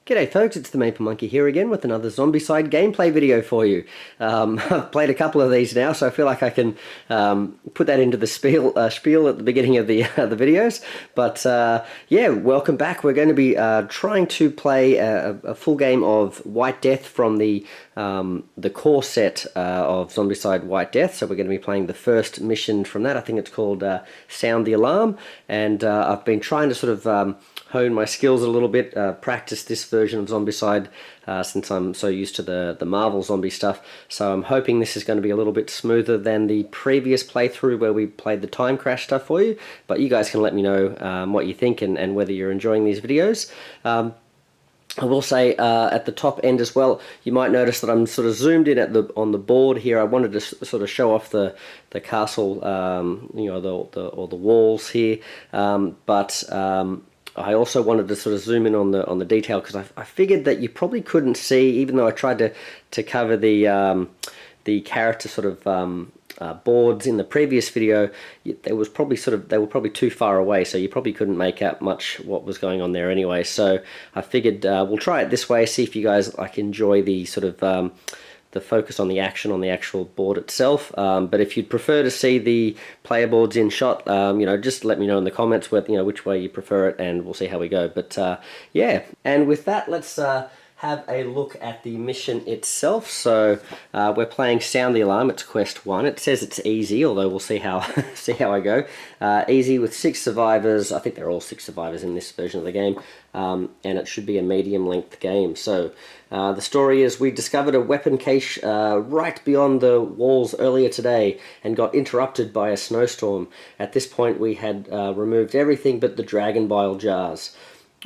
G'day folks, it's the Maple Monkey here again with another Zombicide gameplay video for you. I've played a couple of these now, so I feel like I can put that into the spiel at the beginning of the videos. But yeah, welcome back. We're going to be trying to play a full game of White Death from the core set of Zombicide White Death. So we're going to be playing the first mission from that. I think it's called Sound the Alarm, and I've been trying to sort of hone my skills a little bit, practice this version of Zombicide since I'm so used to the Marvel zombie stuff. So I'm hoping this is going to be a little bit smoother than the previous playthrough where we played the Timecrash stuff for you. But you guys can let me know what you think and whether you're enjoying these videos. I will say at the top end as well, you might notice that I'm sort of zoomed in on the board here. I wanted to sort of show off the castle, you know, the walls here, but I also wanted to sort of zoom in on the detail because I figured that you probably couldn't see, even though I tried to cover the character sort of boards in the previous video. They were probably too far away, so you probably couldn't make out much what was going on there anyway. So I figured we'll try it this way, see if you guys enjoy the sort of the focus on the action on the actual board itself. But if you'd prefer to see the player boards in shot, you know, just let me know in the comments which way you prefer it, and we'll see how we go. But yeah, and with that, let's have a look at the mission itself. So we're playing Sound the Alarm. It's quest 1. It says it's easy, although we'll see how I go. Easy with 6 survivors. I think they're all 6 survivors in this version of the game, and it should be a medium length game. So the story is, we discovered a weapon cache right beyond the walls earlier today and got interrupted by a snowstorm. At this point we had removed everything but the dragon bile jars.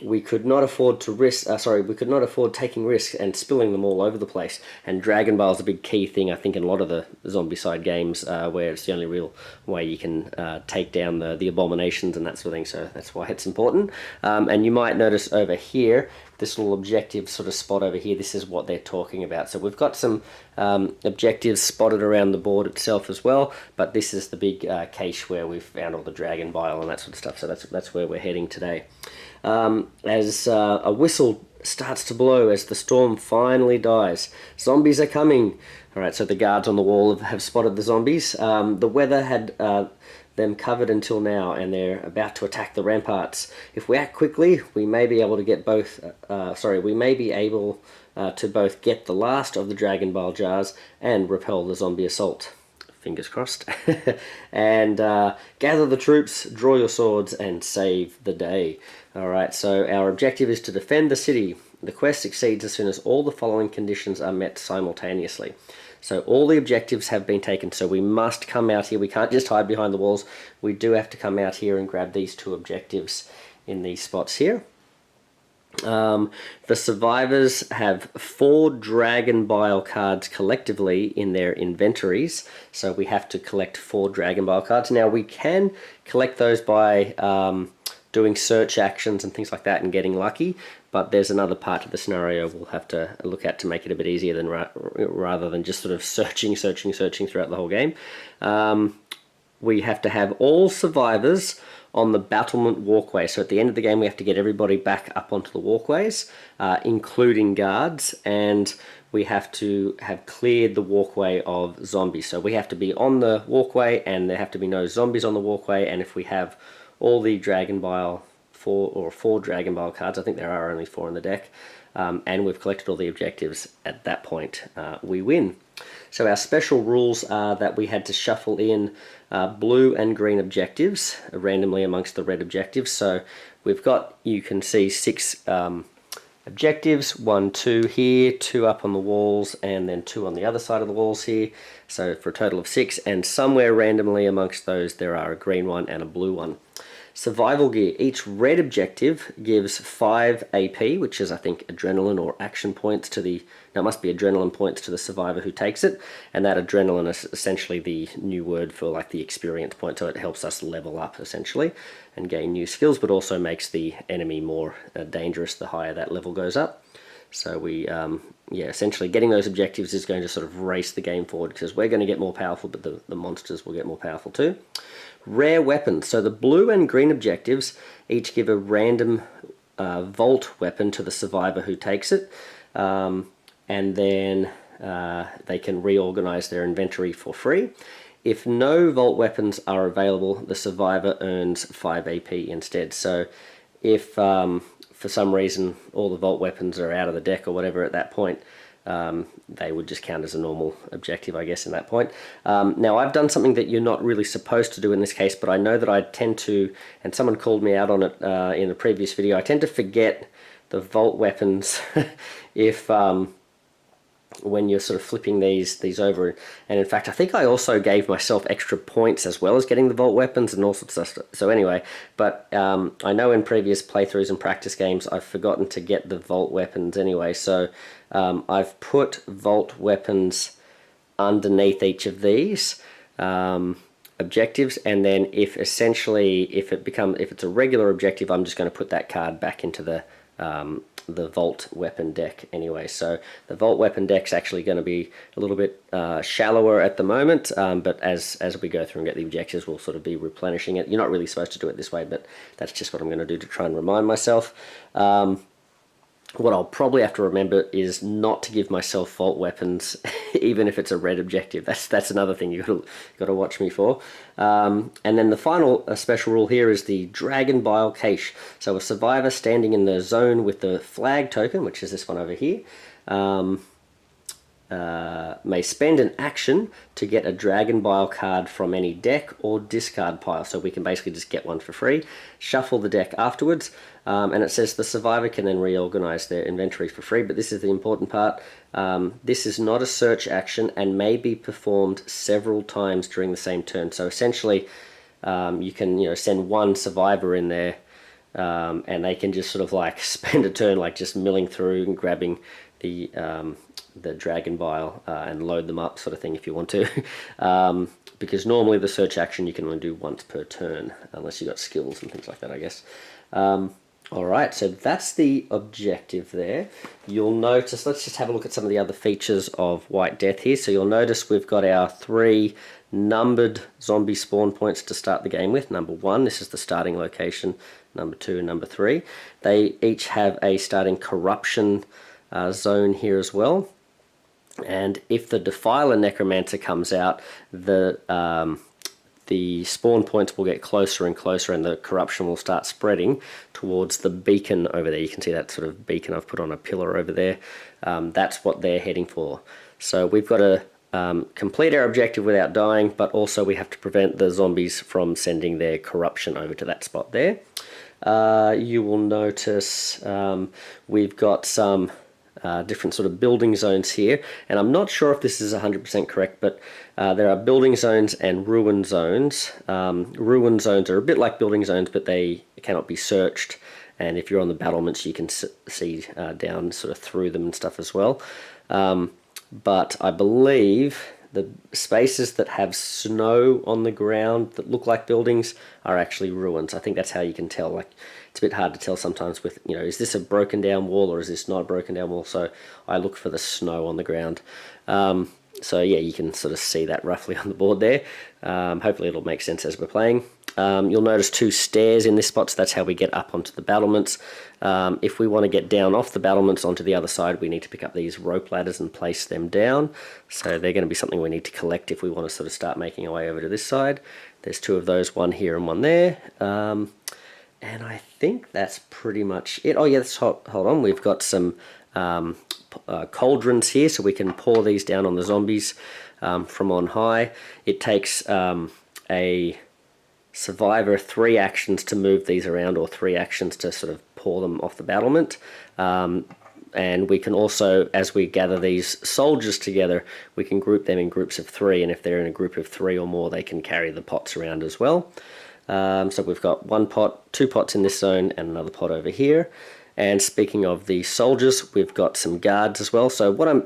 We could not afford taking risks and spilling them all over the place. And dragon bile is a big key thing, I think, in a lot of the Zombicide games, where it's the only real way you can take down the abominations and that sort of thing. So that's why it's important. And you might notice over here, this little objective sort of spot over here, this is what they're talking about. So we've got some objectives spotted around the board itself as well, but this is the big cache where we've found all the dragon bile and that sort of stuff. So that's where we're heading today. As a whistle starts to blow as the storm finally dies. Zombies are coming. Alright, so the guards on the wall have spotted the zombies. The weather had them covered until now, and they're about to attack the ramparts. If we act quickly, we may be able to get both. We may be able to both get the last of the dragon bile jars and repel the zombie assault. Fingers crossed. And gather the troops, draw your swords, and save the day. Alright, so our objective is to defend the city. The quest succeeds as soon as all the following conditions are met simultaneously. So all the objectives have been taken, so we must come out here. We can't just hide behind the walls. We do have to come out here and grab these 2 objectives in these spots here. The survivors have 4 dragon bile cards collectively in their inventories, so we have to collect 4 dragon bile cards. Now we can collect those by doing search actions and things like that and getting lucky, but there's another part of the scenario we'll have to look at to make it a bit easier than rather than just sort of searching throughout the whole game. We have to have all survivors on the battlement walkway. So at the end of the game we have to get everybody back up onto the walkways, including guards, and we have to have cleared the walkway of zombies. So we have to be on the walkway and there have to be no zombies on the walkway, and if we have all the dragon bile, 4 dragon bile cards, I think there are only 4 in the deck, and we've collected all the objectives, at that point we win. So our special rules are that we had to shuffle in blue and green objectives randomly amongst the red objectives. So we've got, you can see, 6 objectives, 1, 2 here, 2 up on the walls, and then 2 on the other side of the walls here. So for a total of 6, and somewhere randomly amongst those there are a green one and a blue one. Survival gear. Each red objective gives 5 AP, which is, I think, adrenaline or action points to the... No, it must be adrenaline points to the survivor who takes it, and that adrenaline is essentially the new word for like the experience point, so it helps us level up essentially and gain new skills, but also makes the enemy more dangerous the higher that level goes up. So we, yeah, essentially getting those objectives is going to sort of race the game forward, because we're going to get more powerful, but the monsters will get more powerful too. Rare weapons. So the blue and green objectives each give a random vault weapon to the survivor who takes it, and then they can reorganize their inventory for free. If no vault weapons are available, the survivor earns 5 AP instead. So if for some reason all the vault weapons are out of the deck or whatever at that point, they would just count as a normal objective, I guess, in that point. Now, I've done something that you're not really supposed to do in this case, but I know that I tend to, and someone called me out on it in a previous video, I tend to forget the vault weapons if when you're sort of flipping these over. And in fact, I think I also gave myself extra points as well as getting the vault weapons and all sorts of stuff. So anyway, but I know in previous playthroughs and practice games I've forgotten to get the vault weapons anyway, so I've put vault weapons underneath each of these objectives, and then if it's a regular objective, I'm just going to put that card back into the vault weapon deck anyway. So the vault weapon deck's actually going to be a little bit shallower at the moment, but as we go through and get the objectives, we'll sort of be replenishing it. You're not really supposed to do it this way, but that's just what I'm going to do to try and remind myself. What I'll probably have to remember is not to give myself vault weapons, even if it's a red objective. That's another thing you've got to watch me for. And then the final special rule here is the Dragon Bile Cache. So a survivor standing in the zone with the flag token, which is this one over here, may spend an action to get a Dragon Bile card from any deck or discard pile. So we can basically just get one for free, shuffle the deck afterwards, and it says the survivor can then reorganize their inventory for free. But this is the important part. This is not a search action and may be performed several times during the same turn. So essentially, you can send one survivor in there, and they can just sort of like spend a turn like just milling through and grabbing the Dragon Bile and load them up, sort of thing, if you want to. Because normally the search action you can only do once per turn, unless you've got skills and things like that, I guess. Alright, so that's the objective there. You'll notice, let's just have a look at some of the other features of White Death here. So you'll notice we've got our 3 numbered zombie spawn points to start the game with. Number 1, this is the starting location. Number 2 and number 3. They each have a starting corruption zone here as well. And if the Defiler Necromancer comes out, the spawn points will get closer and closer, and the corruption will start spreading towards the beacon over there. You can see that sort of beacon I've put on a pillar over there. That's what they're heading for. So we've got to complete our objective without dying, but also we have to prevent the zombies from sending their corruption over to that spot there. You will notice we've got some different sort of building zones here, and I'm not sure if this is 100% correct, but there are building zones and ruin zones. Ruin zones are a bit like building zones, but they cannot be searched, and if you're on the battlements you can see down sort of through them and stuff as well. But I believe the spaces that have snow on the ground that look like buildings are actually ruins. I think that's how you can tell. Like, it's a bit hard to tell sometimes with, is this a broken down wall or is this not a broken down wall? So I look for the snow on the ground. So yeah, you can sort of see that roughly on the board there. Hopefully it'll make sense as we're playing. You'll notice 2 stairs in this spot, so that's how we get up onto the battlements. If we want to get down off the battlements onto the other side, we need to pick up these rope ladders and place them down. So they're going to be something we need to collect if we want to sort of start making our way over to this side. There's 2 of those, one here and one there. And I think that's pretty much it. Oh yeah, hold on. We've got some cauldrons here, so we can pour these down on the zombies from on high. It takes a survivor 3 actions to move these around, or 3 actions to sort of pour them off the battlement. And we can also, as we gather these soldiers together, we can group them in groups of 3, and if they're in a group of 3 or more, they can carry the pots around as well. So we've got 1 pot, 2 pots in this zone, and another pot over here. And speaking of the soldiers, we've got some guards as well. So what I'm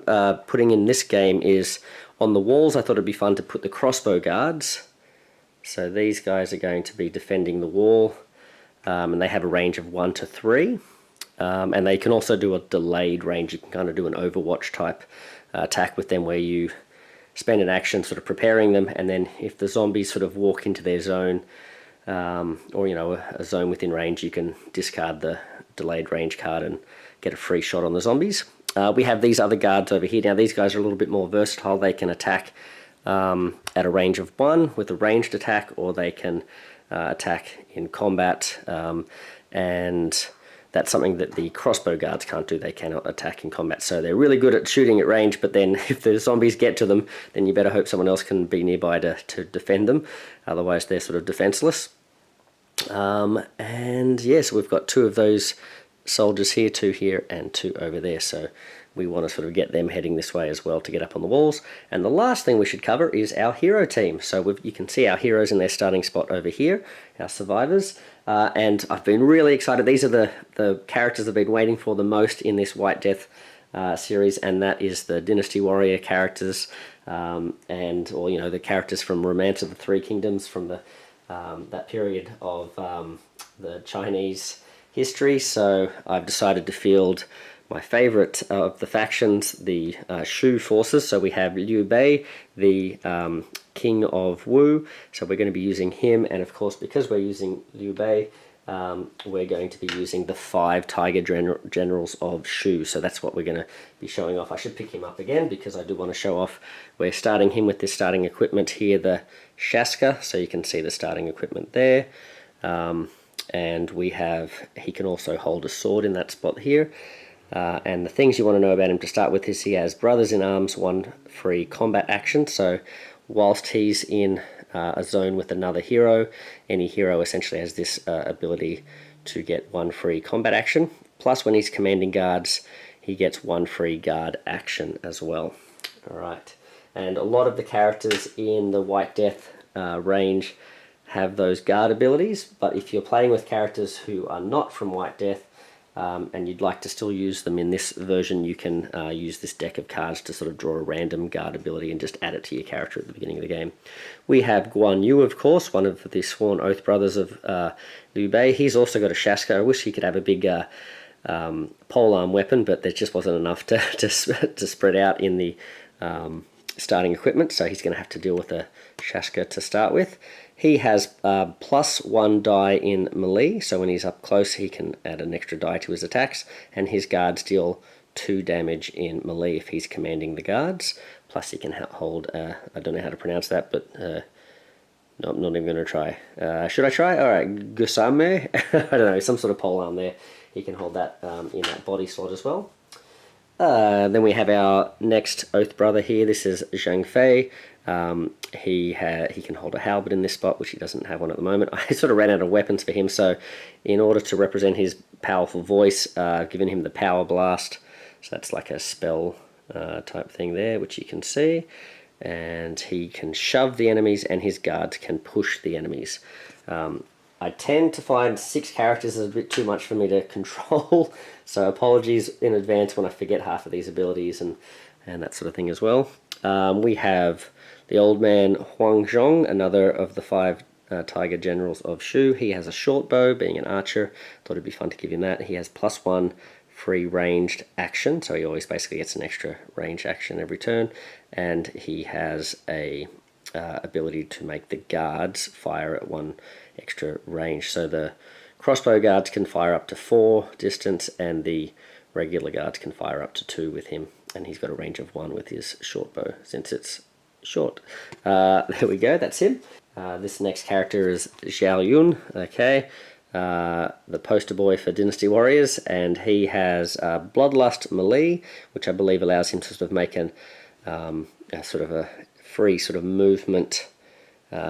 putting in this game is, on the walls, I thought it'd be fun to put the crossbow guards. So these guys are going to be defending the wall, and they have a range of 1 to 3. And they can also do a delayed range. You can kind of do an Overwatch type attack with them, where you spend an action sort of preparing them, and then if the zombies sort of walk into their zone, or a zone within range, you can discard delayed range card and get a free shot on the zombies. We have these other guards over here. Now these guys are a little bit more versatile. They can attack at a range of 1 with a ranged attack, or they can attack in combat, and that's something that the crossbow guards can't do. They cannot attack in combat. So they're really good at shooting at range, but then if the zombies get to them, then you better hope someone else can be nearby to defend them. Otherwise they're sort of defenseless. And yes, we've got 2 of those soldiers here, 2 here and 2 over there. So we want to sort of get them heading this way as well to get up on the walls. And the last thing we should cover is our hero team. So you can see our heroes in their starting spot over here, our survivors. And I've been really excited. These are the characters I've been waiting for the most in this White Death series, and that is the Dynasty Warrior characters, or the characters from Romance of the Three Kingdoms, from that period of the Chinese history. So I've decided to field my favorite of the factions, the Shu forces. So we have Liu Bei, the King of Wu, so we're going to be using him, and of course because we're using Liu Bei, we're going to be using the 5 Tiger Generals of Shu, so that's what we're going to be showing off. I should pick him up again because I do want to show off. We're starting him with this starting equipment here, the Shaska, so you can see the starting equipment there, and he can also hold a sword in that spot here. And the things you want to know about him to start with is he has Brothers in Arms, 1 free combat action, so whilst he's in a zone with another hero, any hero essentially has this ability to get 1 free combat action, plus when he's commanding guards, he gets 1 free guard action as well. Alright, and a lot of the characters in the White Death range have those guard abilities, but if you're playing with characters who are not from White Death, and you'd like to still use them in this version, you can use this deck of cards to sort of draw a random guard ability and just add it to your character at the beginning of the game. We have Guan Yu, of course, one of the sworn oath brothers of Liu Bei. He's also got a Shaska. I wish he could have a big polearm weapon, but there just wasn't enough to spread out in the starting equipment, so he's going to have to deal with a Shaska to start with. He has +1 die in melee, so when he's up close he can add an extra die to his attacks, and his guards deal 2 damage in melee if he's commanding the guards, plus he can hold, I don't know how to pronounce that, but no, I'm not even going to try. Should I try? Alright, Gusame? I don't know, some sort of polearm there. He can hold that in that body slot as well. Then we have our next oath brother here. This is Zhang Fei. He can hold a halberd in this spot, which he doesn't have one at the moment. I sort of ran out of weapons for him, so in order to represent his powerful voice, I've given him the Power Blast. So that's like a spell type thing there, which you can see. And he can shove the enemies, and his guards can push the enemies. I tend to find 6 characters is a bit too much for me to control, so apologies in advance when I forget half of these abilities and that sort of thing as well. We have the old man Huang Zhong, another of the 5 Tiger Generals of Shu. He has a short bow, being an archer. Thought it'd be fun to give him that. He has +1 free ranged action, so he always basically gets an extra range action every turn, and he has a ability to make the guards fire at 1 extra range. So the crossbow guards can fire up to 4 distance, and the regular guards can fire up to 2 with him, and he's got a range of 1 with his short bow since it's short. There we go, that's him. This next character is Xiao Yun, okay, the poster boy for Dynasty Warriors, and he has Bloodlust Melee, which I believe allows him to sort of make a sort of a free sort of movement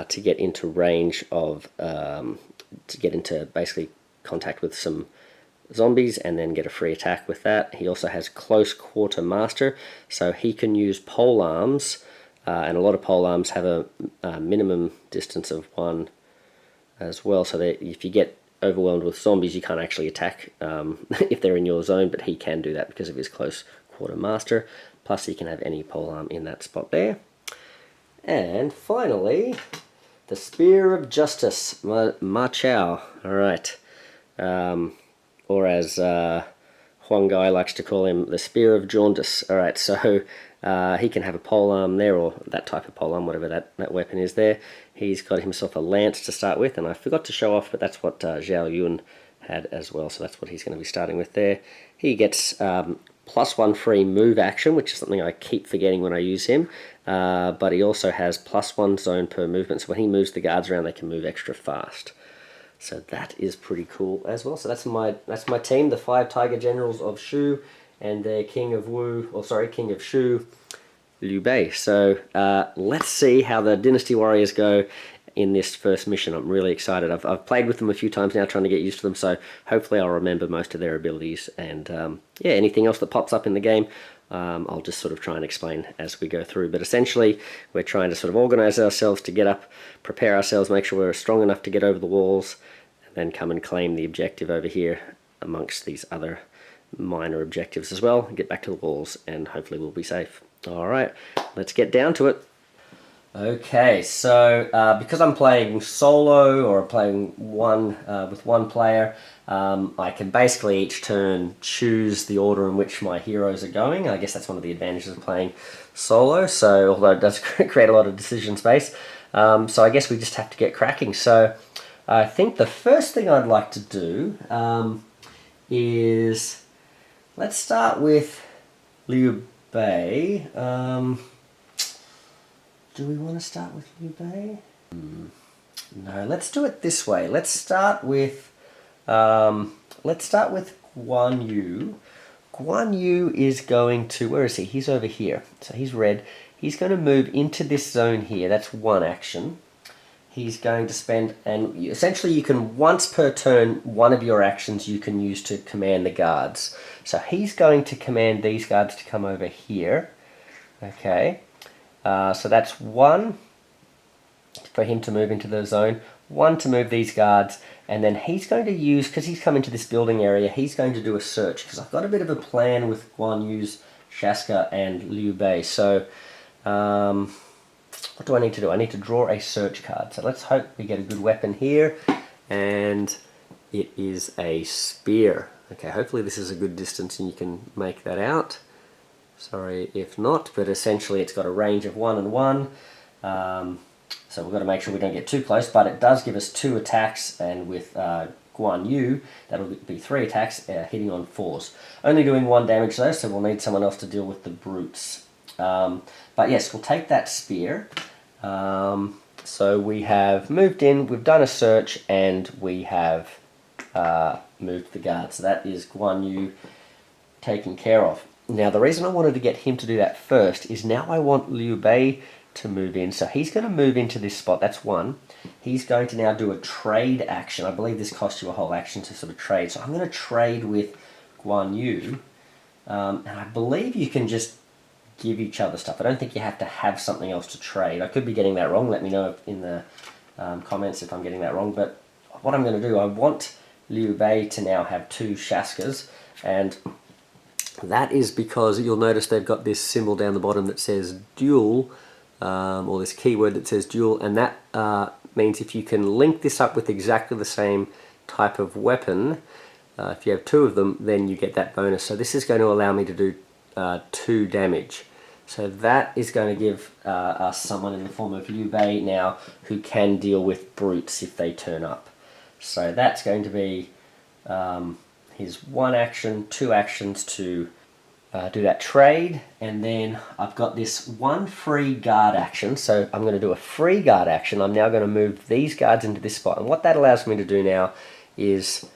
to get into range of, to get into basically contact with some zombies and then get a free attack with that. He also has Close Quarter Master, so he can use pole arms, and a lot of pole arms have a minimum distance of 1 as well, so that if you get overwhelmed with zombies you can't actually attack if they're in your zone, but he can do that because of his Close Quarter Master, plus he can have any pole arm in that spot there. And finally, the Spear of Justice, Ma Chao, alright, or as Huang Gai likes to call him, the Spear of Jaundice. Alright, so he can have a polearm there, or that type of polearm, whatever that weapon is there. He's got himself a lance to start with, and I forgot to show off, but that's what Xiao Yun had as well, so that's what he's going to be starting with there. He gets +1 free move action, which is something I keep forgetting when I use him, but he also has +1 zone per movement, so when he moves the guards around they can move extra fast. So that is pretty cool as well. So that's my team, the 5 Tiger Generals of Shu and their King of Shu, Liu Bei. So let's see how the Dynasty Warriors go in this first mission. I'm really excited. I've played with them a few times now, trying to get used to them, so hopefully I'll remember most of their abilities, and yeah, anything else that pops up in the game, I'll just sort of try and explain as we go through. But essentially, we're trying to sort of organize ourselves to get up, prepare ourselves, make sure we're strong enough to get over the walls, and then come and claim the objective over here amongst these other minor objectives as well, get back to the walls, and hopefully we'll be safe. Alright, let's get down to it. Okay, so because I'm playing solo or playing with one player, I can basically each turn choose the order in which my heroes are going. I guess that's one of the advantages of playing solo, so although it does create a lot of decision space, so I guess we just have to get cracking. So I think the first thing I'd like to do is, let's start with Liu Bei. Do we want to start with Liu Bei? No, let's do it this way. Let's start with Guan Yu. Guan Yu is going to, where is he? He's over here. So he's red. He's going to move into this zone here. That's one action. He's going to spend, and essentially you can, once per turn, one of your actions you can use to command the guards. So he's going to command these guards to come over here. Okay. So that's 1 for him to move into the zone, 1 to move these guards, and then he's going to use, because he's come into this building area, he's going to do a search, because I've got a bit of a plan with Guan Yu's Shaska and Liu Bei. So what do I need to do? I need to draw a search card. So let's hope we get a good weapon here, and it is a spear. Okay, hopefully this is a good distance and you can make that out. Sorry if not, but essentially it's got a range of 1 and 1. So we've got to make sure we don't get too close, but it does give us 2 attacks, and with Guan Yu, that'll be 3 attacks, hitting on 4s. Only doing 1 damage though, so we'll need someone else to deal with the brutes. But yes, we'll take that spear. So we have moved in, we've done a search, and we have moved the guard. So that is Guan Yu taken care of. Now the reason I wanted to get him to do that first is now I want Liu Bei to move in. So he's going to move into this spot, that's 1. He's going to now do a trade action. I believe this costs you a whole action to sort of trade. So I'm going to trade with Guan Yu. And I believe you can just give each other stuff. I don't think you have to have something else to trade. I could be getting that wrong. Let me know in the comments if I'm getting that wrong. But what I'm going to do, I want Liu Bei to now have 2 Shaskas, and that is because you'll notice they've got this symbol down the bottom that says dual, or this keyword that says dual, and that means if you can link this up with exactly the same type of weapon, if you have 2 of them, then you get that bonus. So this is going to allow me to do 2 damage. So that is going to give us someone in the form of Liu Bei now who can deal with brutes if they turn up. So that's going to be his 1 action, 2 actions to do that trade, and then I've got this 1 free guard action. So I'm going to do a free guard action. I'm now going to move these guards into this spot, and what that allows me to do now is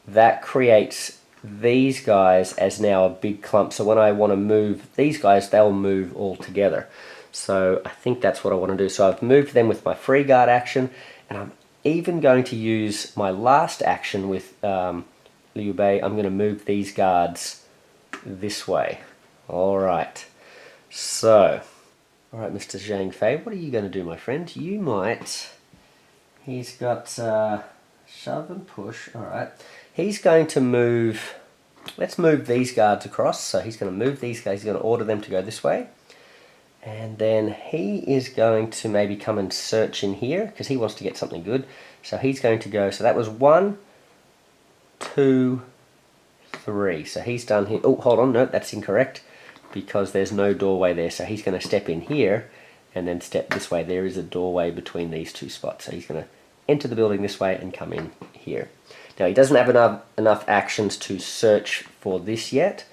that creates these guys as now a big clump. So when I want to move these guys, they'll move all together. So I think that's what I want to do. So I've moved them with my free guard action, and I'm even going to use my last action with Liu Bei. I'm going to move these guards this way. Alright, so, alright, Mr. Zhang Fei, what are you going to do, my friend? You might, he's got shove and push. Alright, he's going to move, let's move these guards across. So he's going to move these guys, he's going to order them to go this way. And then he is going to maybe come and search in here because he wants to get something good. So he's going to go, so that was 1, 2, 3. So he's done here. Oh, hold on, no, that's incorrect because there's no doorway there. So he's going to step in here and then step this way. There is a doorway between these 2 spots. So he's going to enter the building this way and come in here. Now he doesn't have enough actions to search for this yet,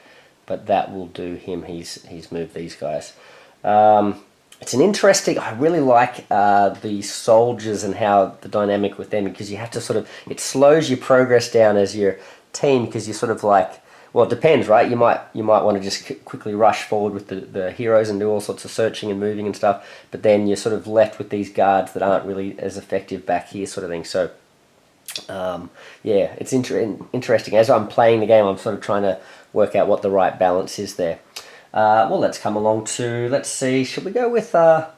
but that will do him. He's moved these guys. It's an interesting, I really like the soldiers and how the dynamic with them, because you have to sort of, it slows your progress down as your team, because you're sort of like, well, it depends, right? You might want to just quickly rush forward with the heroes and do all sorts of searching and moving and stuff, but then you're sort of left with these guards that aren't really as effective back here, sort of thing. So, yeah, it's interesting. As I'm playing the game, I'm sort of trying to work out what the right balance is there. Well, let's come along to, let's see, should we go with Huang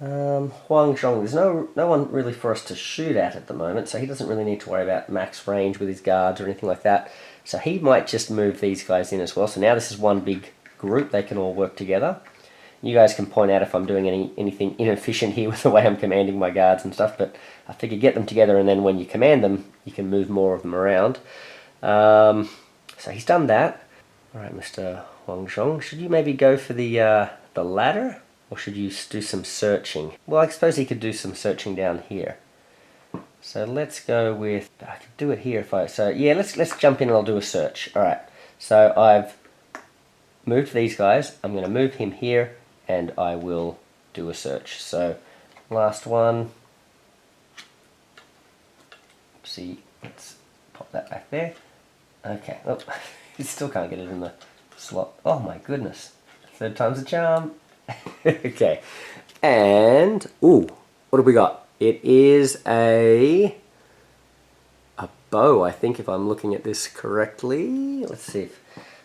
Zhong? There's no one really for us to shoot at the moment, so he doesn't really need to worry about max range with his guards or anything like that. So he might just move these guys in as well. So now this is one big group, they can all work together. You guys can point out if I'm doing anything inefficient here with the way I'm commanding my guards and stuff, but I figure get them together, and then when you command them, you can move more of them around. So he's done that. Alright, Mr. Huang Zhong, should you maybe go for the ladder, or should you do some searching? Well, I suppose he could do some searching down here. So let's go with, I could do it here if I, so yeah, let's jump in and I'll do a search. Alright, so I've moved these guys, I'm going to move him here, and I will do a search. So, last one. See, let's pop that back there. Okay, oh, you still can't get it in the slot. Oh my goodness, third time's a charm. Okay, and, ooh, what have we got? It is a bow, I think, if I'm looking at this correctly. Let's see if,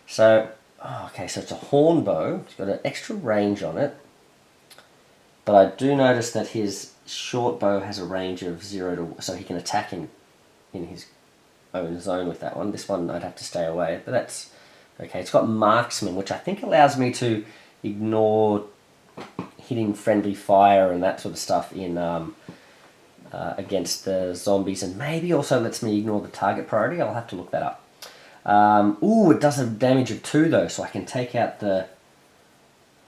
so, oh, okay, so it's a horn bow. It's got an extra range on it. But I do notice that his short bow has a range of 0 to... So he can attack in his own zone with that one. This one I'd have to stay away. But that's... Okay, it's got marksman, which I think allows me to ignore hitting friendly fire and that sort of stuff in against the zombies. And maybe also lets me ignore the target priority. I'll have to look that up. Ooh, it does a damage of 2 though, so I can take out the...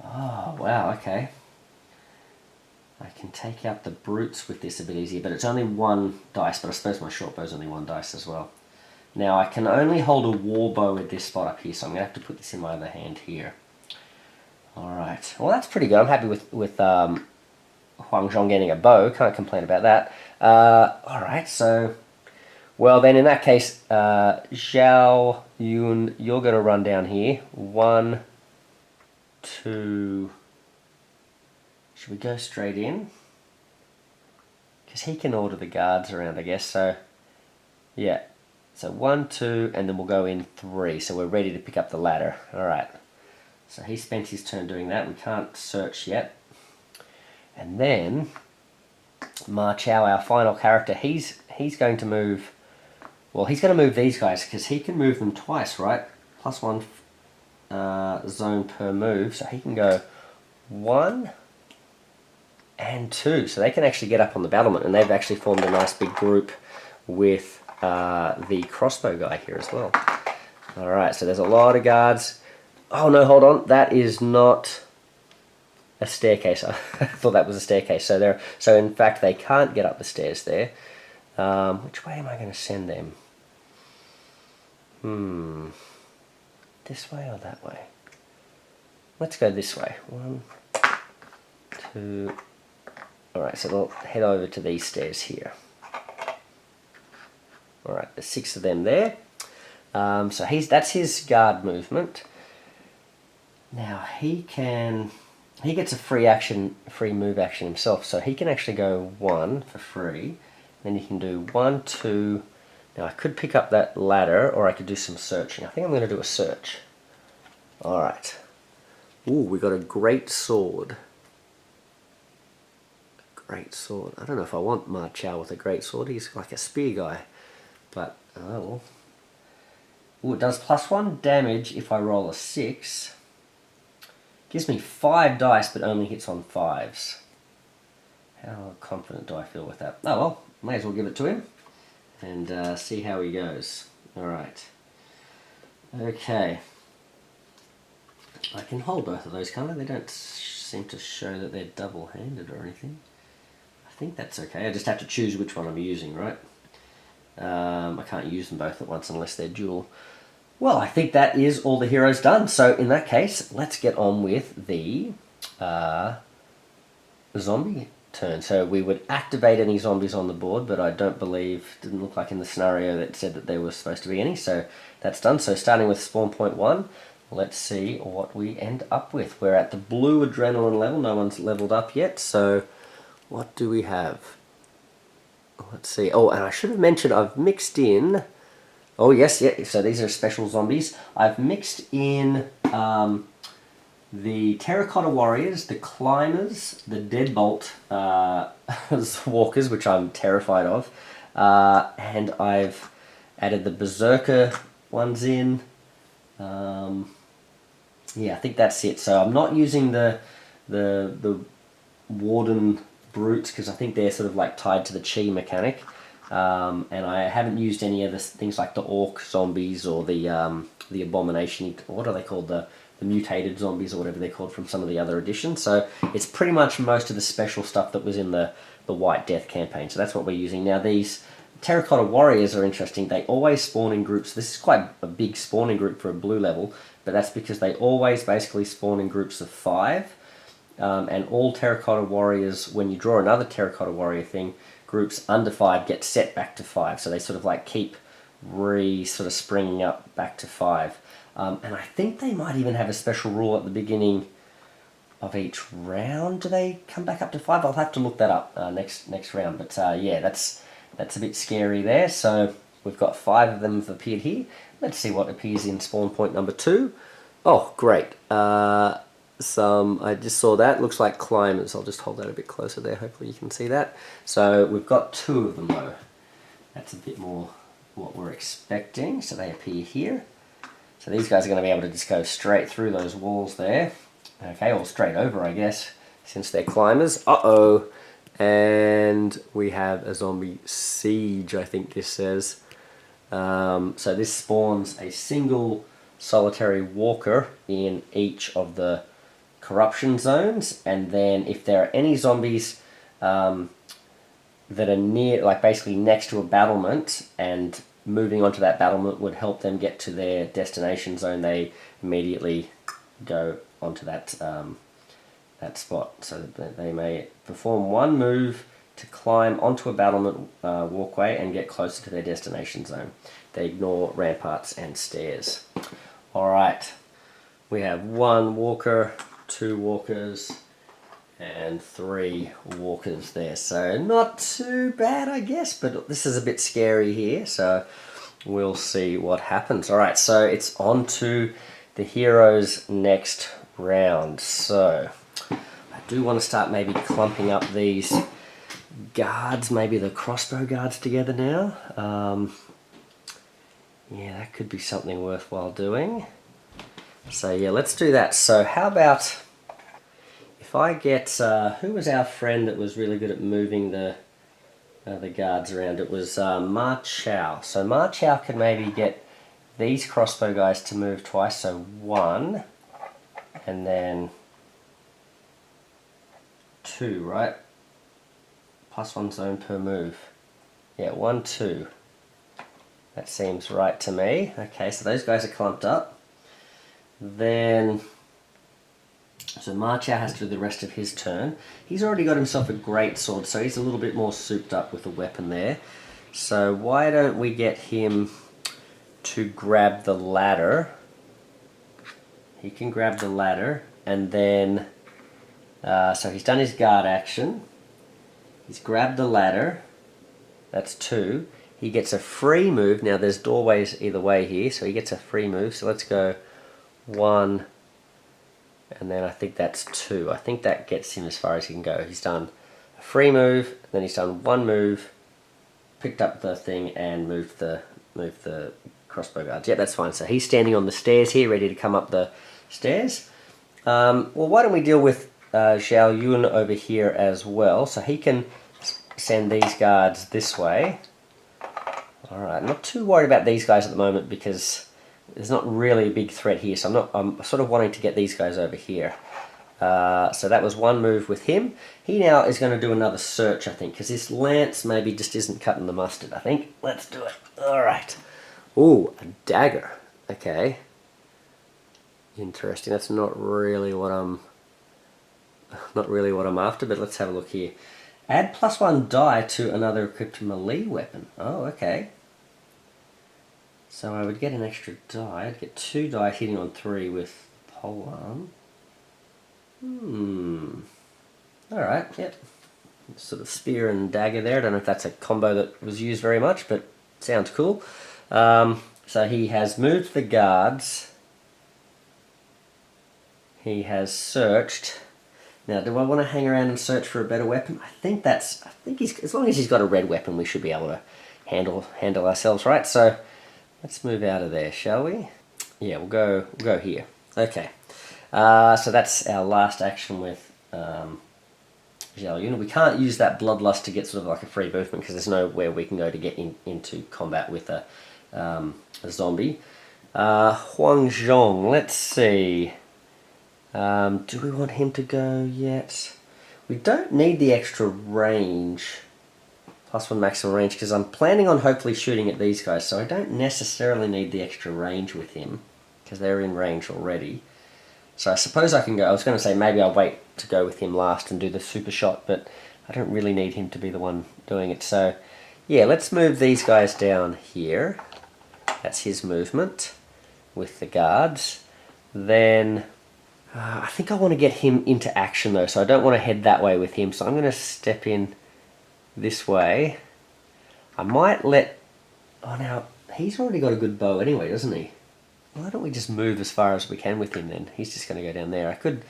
Oh, wow, okay. I can take out the brutes with this a bit easier, but it's only 1 dice, but I suppose my short bow's only 1 dice as well. Now, I can only hold a war bow at this spot up here, so I'm going to have to put this in my other hand here. Alright, well that's pretty good. I'm happy with Huang Zhong getting a bow, can't complain about that. Alright, so... Well, then in that case, Zhao Yun, you're going to run down here. 1, 2... Should we go straight in? Because he can order the guards around, I guess, so... Yeah. So 1, 2, and then we'll go in 3. So we're ready to pick up the ladder. Alright. So he spent his turn doing that. We can't search yet. And then... Ma Chao, our final character, he's going to move... Well, he's going to move these guys, because he can move them twice, right? +1 zone per move, so he can go 1 and 2. So they can actually get up on the battlement, and they've actually formed a nice big group with the crossbow guy here as well. Alright, so there's a lot of guards. Oh no, hold on, that is not a staircase. I thought that was a staircase. So in fact, they can't get up the stairs there. Which way am I going to send them? This way or that way? Let's go this way. 1, 2... Alright, so they'll head over to these stairs here. Alright, there's 6 of them there. So that's his guard movement. Now he gets a free move action himself, so he can actually go 1 for free. Then you can do 1, 2... Now I could pick up that ladder, or I could do some searching. I think I'm going to do a search. Alright. Ooh, we got a great sword. Great sword. I don't know if I want Ma Chao with a great sword. He's like a spear guy. But, oh well. Ooh, it does +1 damage if I roll a 6. Gives me 5 dice, but only hits on 5s. How confident do I feel with that? Oh well, may as well give it to him and see how he goes. Alright. Okay. I can hold both of those, can't I? They don't seem to show that they're double-handed or anything. I think that's okay. I just have to choose which one I'm using, right? I can't use them both at once unless they're dual. Well, I think that is all the heroes done. So in that case, let's get on with the zombie turn. So we would activate any zombies on the board, but I don't believe, didn't look like in the scenario that said that there was supposed to be any. So that's done. So starting with spawn point 1, let's see what we end up with. We're at the blue adrenaline level. No one's leveled up yet. So what do we have? Let's see. Oh, and I should have mentioned I've mixed in... Oh, yes, yeah. So these are special zombies. I've mixed in the Terracotta Warriors, the Climbers, the Deadbolt Walkers, which I'm terrified of. And I've added the Berserker ones in. Yeah, I think that's it. So I'm not using the Warden Brutes because I think they're sort of like tied to the Chi mechanic. And I haven't used any of the things like the Orc Zombies or the Abomination, what are they called, the Mutated Zombies or whatever they're called from some of the other editions. So it's pretty much most of the special stuff that was in the White Death campaign. So that's what we're using. Now these Terracotta Warriors are interesting. They always spawn in groups. This is quite a big spawning group for a blue level, but that's because they always basically spawn in groups of 5. And all Terracotta Warriors, when you draw another Terracotta Warrior thing, groups under 5 get set back to 5, so they sort of like keep sort of springing up back to 5. And I think they might even have a special rule at the beginning of each round. Do they come back up to 5? I'll have to look that up next round. But yeah, that's a bit scary there. So we've got 5 of them have appeared here. Let's see what appears in spawn point number 2. Oh, great. I just saw that. Looks like Climbers. I'll just hold that a bit closer there. Hopefully you can see that. So we've got 2 of them though. That's a bit more what we're expecting. So they appear here. So these guys are going to be able to just go straight through those walls there. Okay, or straight over, I guess, since they're Climbers. Uh-oh. And we have a zombie siege, I think this says. So this spawns a single solitary walker in each of the corruption zones, and then if there are any zombies that are near, like basically next to a battlement, and moving onto that battlement would help them get to their destination zone, they immediately go onto that that spot. So that they may perform one move to climb onto a battlement walkway and get closer to their destination zone. They ignore ramparts and stairs. Alright, we have 1 walker, 2 walkers, and 3 walkers there. So not too bad, I guess, but this is a bit scary here, so we'll see what happens. Alright, so it's on to the heroes next round. So I do want to start maybe clumping up these guards, maybe the crossbow guards together now. Yeah, that could be something worthwhile doing. So yeah, let's do that. So how about if I get, who was our friend that was really good at moving the guards around? It was Ma Chao. So Ma Chao could maybe get these crossbow guys to move twice. So 1, and then 2, right? +1 zone per move. Yeah, 1, 2. That seems right to me. Okay, so those guys are clumped up. Then, so Ma Chao has to do the rest of his turn. He's already got himself a great sword, so he's a little bit more souped up with a weapon there. So why don't we get him to grab the ladder? He can grab the ladder, and then, so he's done his guard action. He's grabbed the ladder. That's 2. He gets a free move. Now there's doorways either way here, so he gets a free move. So let's go 1, and then I think that's 2. I think that gets him as far as he can go. He's done a free move, then he's done 1 move, picked up the thing, and moved the crossbow guards. Yeah, that's fine. So he's standing on the stairs here, ready to come up the stairs. Well, why don't we deal with Zhao Yun over here as well, so he can send these guards this way. Alright, not too worried about these guys at the moment because there's not really a big threat here, so I'm sort of wanting to get these guys over here. So that was one move with him. He now is going to do another search, I think, because this lance maybe just isn't cutting the mustard, I think. Let's do it. Alright. Ooh, a dagger. Okay. Interesting. That's not really what I'm after, but let's have a look here. Add +1 die to another equipped melee weapon. Oh, okay. So I would get an extra die. I'd get 2 die hitting on 3 with polearm. Alright, yep. Sort of spear and dagger there. I don't know if that's a combo that was used very much, but sounds cool. So he has moved the guards. He has searched. Now, do I want to hang around and search for a better weapon? I think he's, as long as he's got a red weapon, we should be able to handle ourselves, right? So let's move out of there, shall we? Yeah, we'll go here. Okay. So that's our last action with Xiaoyun. We can't use that Bloodlust to get sort of like a free movement because there's nowhere we can go to get into combat with a zombie. Huang Zhong, let's see. Do we want him to go yet? We don't need the extra range. +1 maximum range because I'm planning on hopefully shooting at these guys, so I don't necessarily need the extra range with him because they're in range already. So I suppose I can go. I was going to say maybe I'll wait to go with him last and do the super shot, but I don't really need him to be the one doing it. So yeah, let's move these guys down here. That's his movement with the guards. Then I think I want to get him into action though, so I don't want to head that way with him. So I'm going to step in this way. I might let... Oh, now, he's already got a good bow anyway, doesn't he? Why don't we just move as far as we can with him then? He's just going to go down there. I could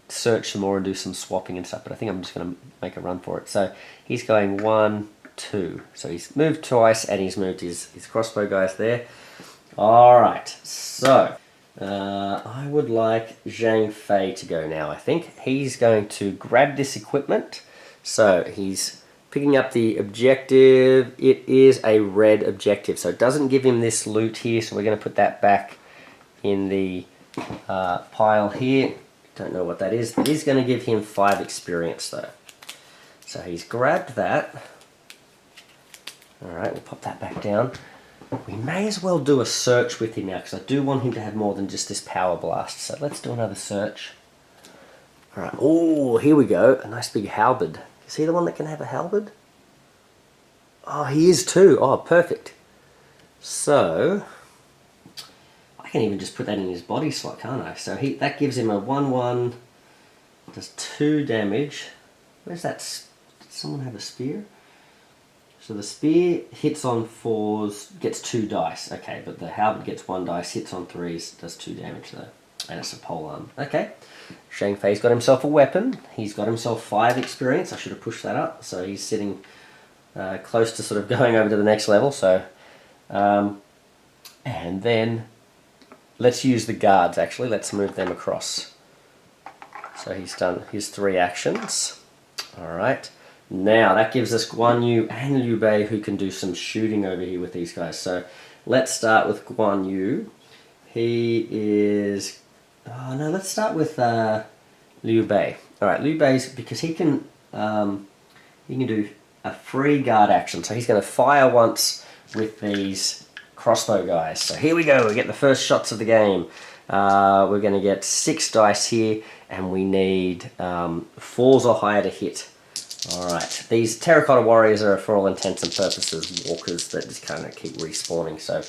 search some more and do some swapping and stuff, but I think I'm just going to make a run for it. So he's going 1, 2. So he's moved twice and he's moved his crossbow guys there. Alright, so I would like Zhang Fei to go now, I think. He's going to grab this equipment. So he's picking up the objective. It is a red objective, so it doesn't give him this loot here, so we're going to put that back in the pile here. Don't know what that is. It is going to give him 5 experience though. So he's grabbed that. Alright, we'll pop that back down. We may as well do a search with him now, because I do want him to have more than just this power blast. So let's do another search. Alright, oh, here we go. A nice big halberd. Is he the one that can have a halberd? Oh, he is too. Oh, perfect. So I can even just put that in his body slot, can't I? So that gives him a 1/1, does 2 damage. Where's that? Did someone have a spear? So the spear hits on 4s, gets 2 dice. Okay, but the halberd gets 1 dice, hits on 3s, does 2 damage though. And it's a polearm. Okay. Zhang Fei's got himself a weapon. He's got himself 5 experience. I should have pushed that up. So he's sitting close to sort of going over to the next level. So, and then let's use the guards actually. Let's move them across. So he's done his 3 actions. Alright. Now that gives us Guan Yu and Liu Bei who can do some shooting over here with these guys. So let's start with Guan Yu. He is... Oh no, let's start with Liu Bei. Alright, Liu Bei's, because he can do a free guard action. So he's going to fire once with these crossbow guys. So here we go, we get the first shots of the game. We're going to get 6 dice here, and we need 4s or higher to hit. Alright, these terracotta warriors are for all intents and purposes walkers that just kind of keep respawning, so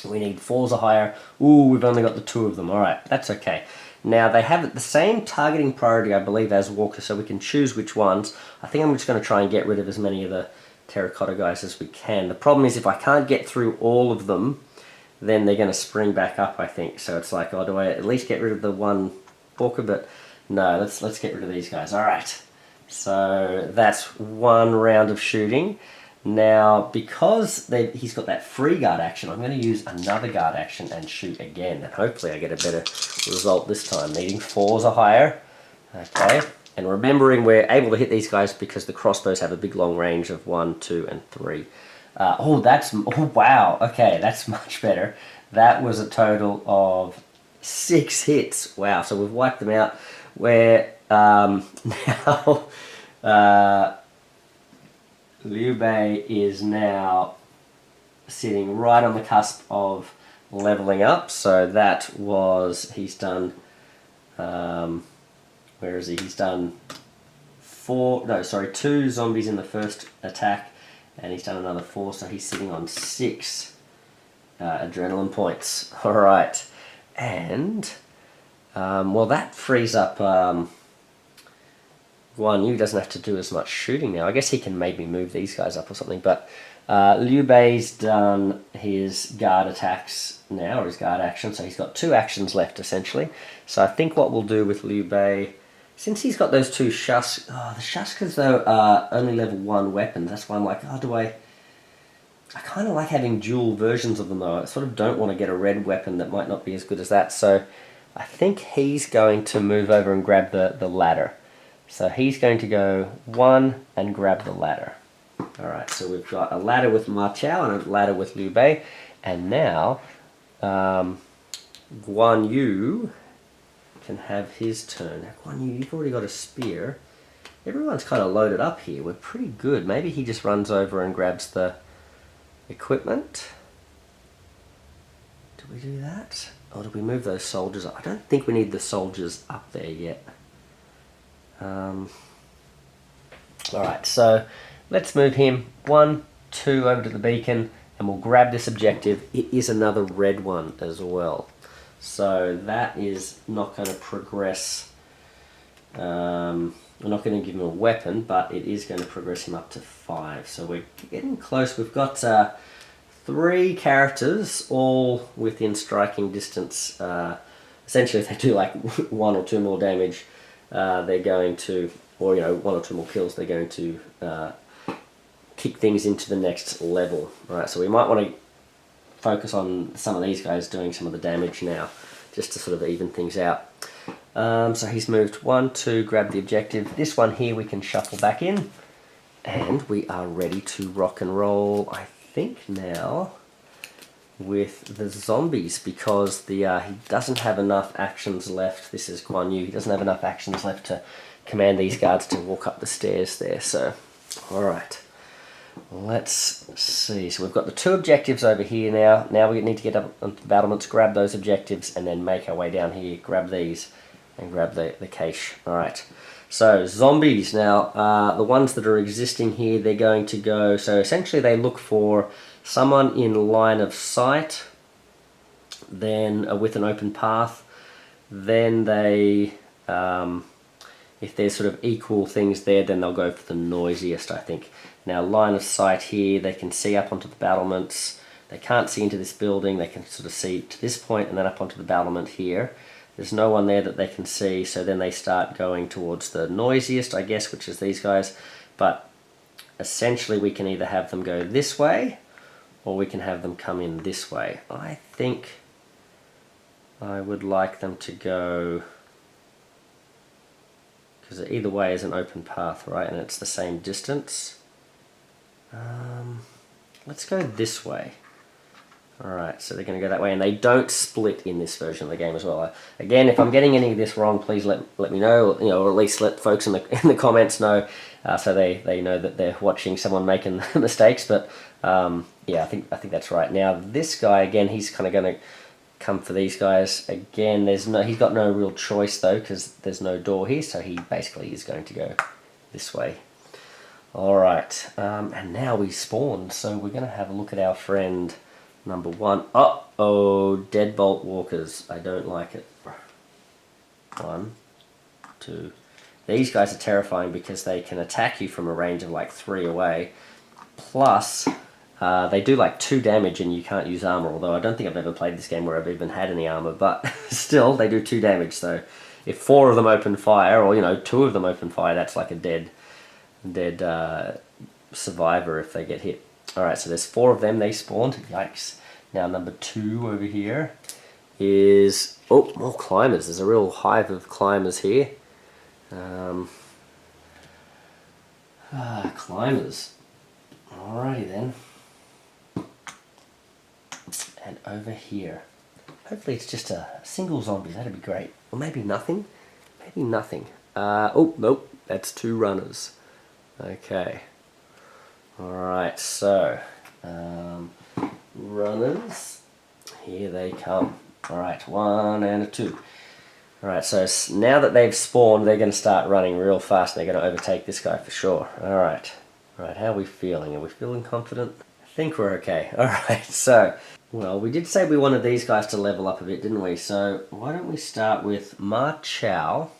we need 4s or higher. Ooh, we've only got the 2 of them. Alright, that's okay. Now, they have the same targeting priority, I believe, as walkers, so we can choose which ones. I think I'm just going to try and get rid of as many of the terracotta guys as we can. The problem is if I can't get through all of them, then they're going to spring back up, I think. So it's like, oh, do I at least get rid of the one walker? But no, let's get rid of these guys. Alright. So that's 1 round of shooting. Now, because he's got that free guard action, I'm going to use another guard action and shoot again. And hopefully I get a better result this time. Needing 4s or higher. Okay. And remembering we're able to hit these guys because the crossbows have a big long range of 1, 2, and 3. Oh, wow. Okay, that's much better. That was a total of 6 hits. Wow, so we've wiped them out. where now Liu Bei is now sitting right on the cusp of leveling up. So that was, he's done, where is he? He's done 2 zombies in the first attack, and he's done another 4, so he's sitting on 6 adrenaline points. Alright, and well, that frees up Guan Yu doesn't have to do as much shooting now. I guess he can maybe move these guys up or something, but Liu Bei's done his guard attacks now, or his guard action, so he's got 2 actions left essentially. So I think what we'll do with Liu Bei, since he's got those 2 Shus... Oh, the Shuskas though are only level 1 weapons, that's why I'm like, oh, I kind of like having dual versions of them though. I sort of don't want to get a red weapon that might not be as good as that, so I think he's going to move over and grab the ladder. So he's going to go 1 and grab the ladder. Alright, so we've got a ladder with Ma Chao and a ladder with Liu Bei. And now, Guan Yu can have his turn. Now, Guan Yu, you've already got a spear. Everyone's kind of loaded up here. We're pretty good. Maybe he just runs over and grabs the equipment. Do we do that? Or do we move those soldiers up? I don't think we need the soldiers up there yet. Alright, so let's move him 1, 2 over to the beacon, and we'll grab this objective. It is another red one as well. So that is not going to progress. We're not going to give him a weapon, but it is going to progress him up to 5. So we're getting close. We've got 3 characters, all within striking distance. Essentially, if they do like 1 or 2 more damage, they're going to, or 1 or 2 more kills, they're going to kick things into the next level. Alright, so we might want to focus on some of these guys doing some of the damage now, just to sort of even things out. So he's moved 1, 2, grab the objective. This one here we can shuffle back in, and we are ready to rock and roll, I think now, with the zombies, because the he doesn't have enough actions left. This is Guan Yu. He doesn't have enough actions left to command these guards to walk up the stairs there. So, alright. Let's see. So we've got the 2 objectives over here now. Now we need to get up onto the battlements, grab those objectives, and then make our way down here, grab these, and grab the cache. Alright. So, zombies. Now, the ones that are existing here, they're going to go... So, essentially, they look for someone in line of sight, then with an open path. Then they... if there's sort of equal things there, then they'll go for the noisiest, I think. Now, line of sight here, they can see up onto the battlements. They can't see into this building. They can sort of see to this point and then up onto the battlement here. There's no one there that they can see, so then they start going towards the noisiest, I guess, which is these guys. But essentially, we can either have them go this way, or we can have them come in this way. I think I would like them to go... because either way is an open path, right? And it's the same distance. Let's go this way. Alright, so they're going to go that way, and they don't split in this version of the game as well. Again, if I'm getting any of this wrong, please let me know, or at least let folks in the comments know, so they know that they're watching someone making mistakes. But yeah, I think that's right. Now this guy again, he's kind of going to come for these guys again. He's got no real choice though, because there's no door here, so he basically is going to go this way. Alright, and now we spawned, so we're going to have a look at our friend number 1. Uh-oh, deadbolt walkers. I don't like it. 1, 2. These guys are terrifying because they can attack you from a range of like 3 away. Plus, they do like 2 damage and you can't use armor, although I don't think I've ever played this game where I've even had any armor, but still, they do 2 damage. So if 4 of them open fire, or 2 of them open fire, that's like a dead survivor if they get hit. Alright, so there's 4 of them, they spawned. Yikes. Now number 2 over here is... oh, more climbers. There's a real hive of climbers here. Climbers. Alrighty then. And over here. Hopefully it's just a single zombie, that'd be great. Or maybe nothing. maybe nothing. Oh, nope, that's 2 runners. Okay. Alright, so, runners, here they come. Alright, 1 and a 2. Alright, so now that they've spawned, they're going to start running real fast and they're going to overtake this guy for sure. Alright. Alright, how are we feeling? Are we feeling confident? I think we're okay. Alright, so, well, we did say we wanted these guys to level up a bit, didn't we? So, why don't we start with Ma Chao.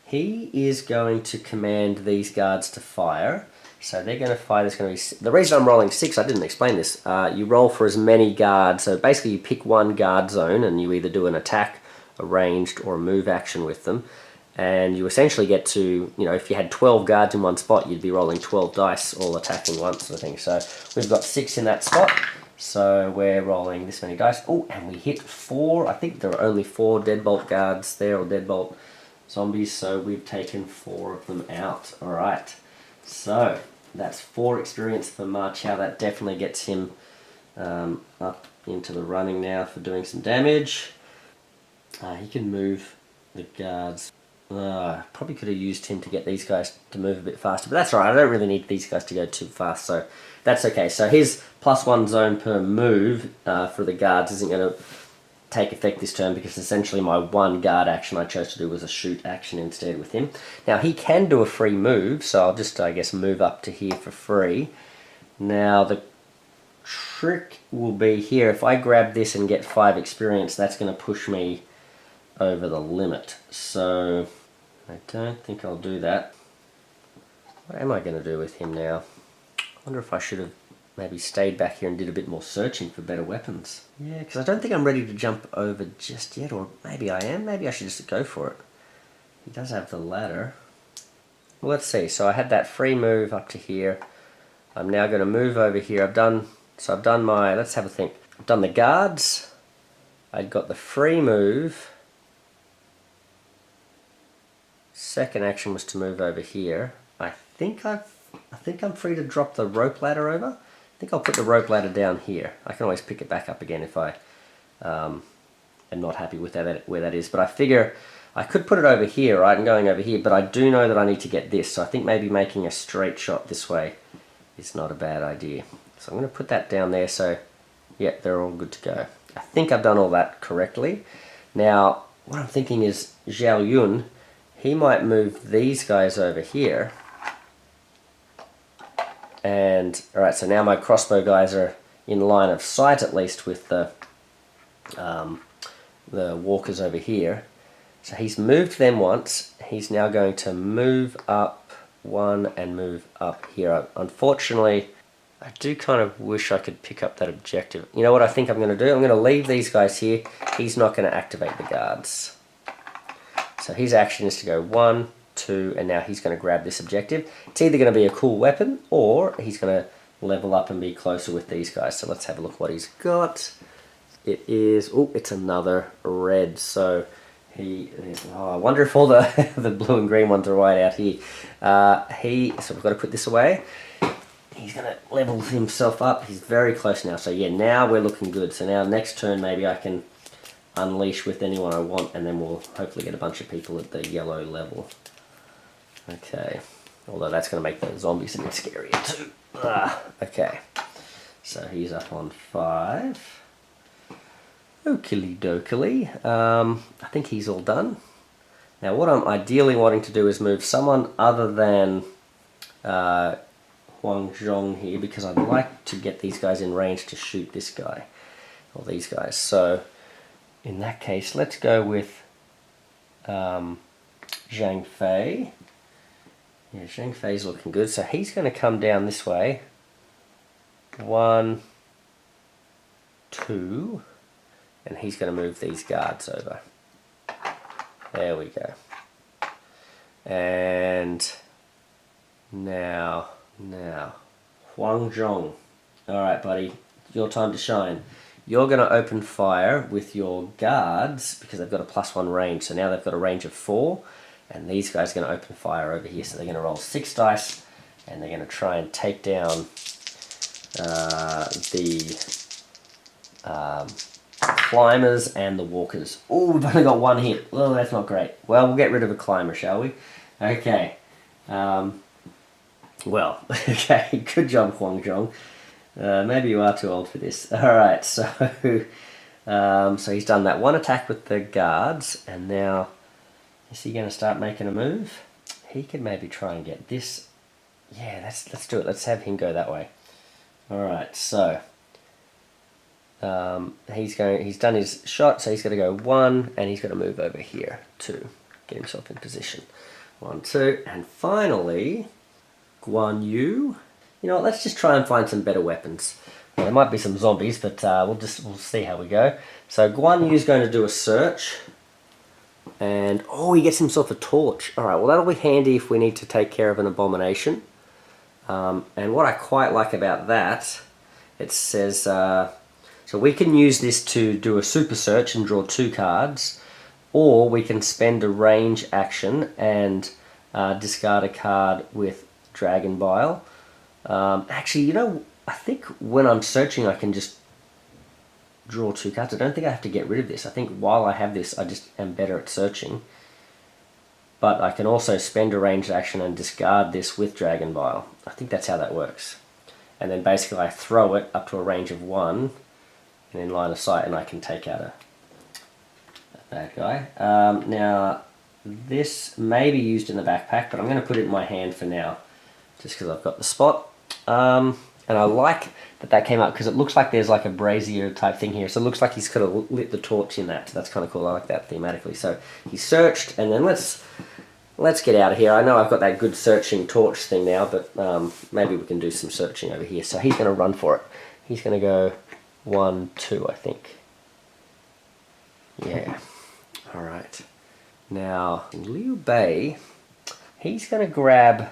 He is going to command these guards to fire. So they're going to fire. There's going to be... The reason I'm rolling 6, I didn't explain this. You roll for as many guards. So basically you pick one guard zone and you either do an attack, a ranged, or a move action with them. And you essentially get to, you know, if you had 12 guards in one spot, you'd be rolling 12 dice, all attacking once sort of thing. So we've got 6 in that spot. So we're rolling this many dice. Oh, and we hit 4. I think there are only 4 deadbolt guards there, or deadbolt zombies, so we've taken 4 of them out. Alright, so that's 4 experience for Ma Chao. That definitely gets him up into the running now for doing some damage. He can move the guards. Probably could have used him to get these guys to move a bit faster, but that's alright. I don't really need these guys to go too fast, so that's okay. So his +1 zone per move for the guards isn't going to take effect this turn, because essentially my 1 guard action I chose to do was a shoot action instead with him. Now he can do a free move, so I'll just, I guess, move up to here for free. Now the trick will be here, if I grab this and get 5 experience, that's going to push me over the limit. So I don't think I'll do that. What am I going to do with him now? I wonder if I should have maybe stayed back here and did a bit more searching for better weapons. Yeah, because I don't think I'm ready to jump over just yet, or maybe I am. Maybe I should just go for it. He does have the ladder. Well, let's see. So I had that free move up to here. I'm now going to move over here. I've done my, let's have a think. I've done the guards. I'd got the free move. Second action was to move over here. I think I'm free to drop the rope ladder over. I think I'll put the rope ladder down here. I can always pick it back up again if I am not happy with where that is. But I figure I could put it over here, right, and going over here, but I do know that I need to get this. So I think maybe making a straight shot this way is not a bad idea. So I'm going to put that down there. So, yeah, they're all good to go. I think I've done all that correctly. Now, what I'm thinking is Zhao Yun, he might move these guys over here. And, alright, so now my crossbow guys are in line of sight, at least, with the walkers over here. So he's moved them once. He's now going to move up 1 and move up here. Unfortunately, I do kind of wish I could pick up that objective. You know what I think I'm going to do? I'm going to leave these guys here. He's not going to activate the guards. So his action is to go 1, 2, and now he's going to grab this objective. It's either going to be a cool weapon, or he's going to level up and be closer with these guys. So let's have a look what he's got. It is, oh, it's another red. So I wonder if all the the blue and green ones are right out here. So we've got to put this away. He's going to level himself up. He's very close now. So yeah, now we're looking good. So now next turn maybe I can unleash with anyone I want, and then we'll hopefully get a bunch of people at the yellow level. Okay, although that's going to make the zombies a bit scarier too. Okay, so he's up on 5. Oakley dokily. I think he's all done. Now what I'm ideally wanting to do is move someone other than Huang Zhong here, because I'd like to get these guys in range to shoot this guy, or these guys. So in that case, let's go with Zhang Fei. Yeah, Zhang Fei's looking good. So he's going to come down this way. 1, 2, and he's going to move these guards over. There we go. And now, Huang Zhong. Alright, buddy, your time to shine. You're going to open fire with your guards, because they've got a +1 range. So now they've got a range of 4. And these guys are going to open fire over here. So they're going to roll 6 dice, and they're going to try and take down the climbers and the walkers. Oh, we've only got one hit. Oh, that's not great. Well, we'll get rid of a climber, shall we? Okay. Well, okay, good job, Huang Zhong. Maybe you are too old for this. Alright, so so he's done that one attack with the guards, and now is he going to start making a move? He could maybe try and get this. Yeah, let's do it. Let's have him go that way. Alright, so he's done his shot, so he's got to go 1, and he's got to move over here to get himself in position. 1, 2, and finally, Guan Yu. You know what, let's just try and find some better weapons. Well, there might be some zombies, but we'll see how we go. So Guan Yu's going to do a search, and oh, he gets himself a torch. Alright, well that'll be handy if we need to take care of an abomination. And what I quite like about that, it says, so we can use this to do a super search and draw 2 cards, or we can spend a range action and discard a card with Dragon Bile. Actually, you know, I think when I'm searching I can just draw 2 cards. I don't think I have to get rid of this. I think while I have this I just am better at searching. But I can also spend a ranged action and discard this with Dragon Bile. I think that's how that works. And then basically I throw it up to a range of 1 and in line of sight, and I can take out a bad guy. Now this may be used in the backpack, but I'm going to put it in my hand for now, just because I've got the spot. And I like that came up because it looks like there's like a brazier type thing here. So it looks like he's kind of lit the torch in that. That's kind of cool. I like that thematically. So he searched, and then let's get out of here. I know I've got that good searching torch thing now, but maybe we can do some searching over here. So he's going to run for it. He's going to go 1, 2, I think. Yeah. All right. Now Liu Bei, he's going to grab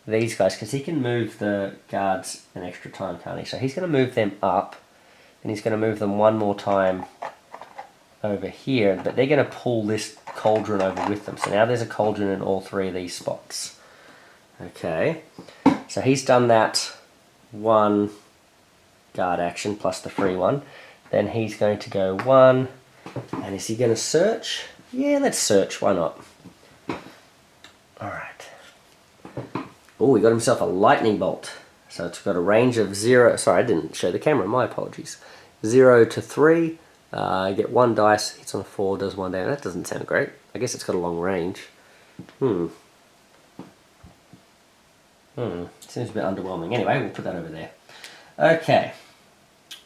these guys because he can move the guards an extra time, can't he? So he's going to move them up, and he's going to move them one more time over here, but they're going to pull this cauldron over with them. So now there's a cauldron in all 3 of these spots. Okay, so he's done that 1 guard action plus the free one. Then he's going to go 1, and is he going to search? Yeah, let's search, why not? Alright. Oh, he got himself a lightning bolt. So it's got a range of 0, sorry I didn't show the camera, my apologies. 0 to 3, get 1 dice, hits on a 4, does 1 down. That doesn't sound great. I guess it's got a long range. Seems a bit underwhelming. Anyway, we'll put that over there. Okay.